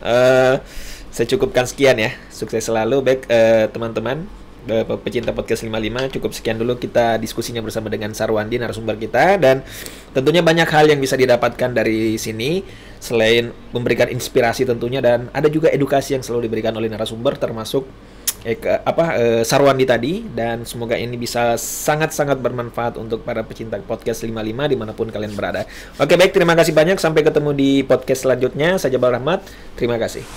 saya cukupkan sekian ya. Sukses selalu. Baik, teman-teman pecinta podcast 55, cukup sekian dulu kita diskusinya bersama dengan Sarwandi, narasumber kita, dan tentunya banyak hal yang bisa didapatkan dari sini selain memberikan inspirasi tentunya, dan ada juga edukasi yang selalu diberikan oleh narasumber, termasuk Sarwandi tadi, dan semoga ini bisa sangat-sangat bermanfaat untuk para pecinta podcast 55 dimanapun kalian berada. Oke, baik, terima kasih banyak, sampai ketemu di podcast selanjutnya. Saya Jabal Rahmat, terima kasih.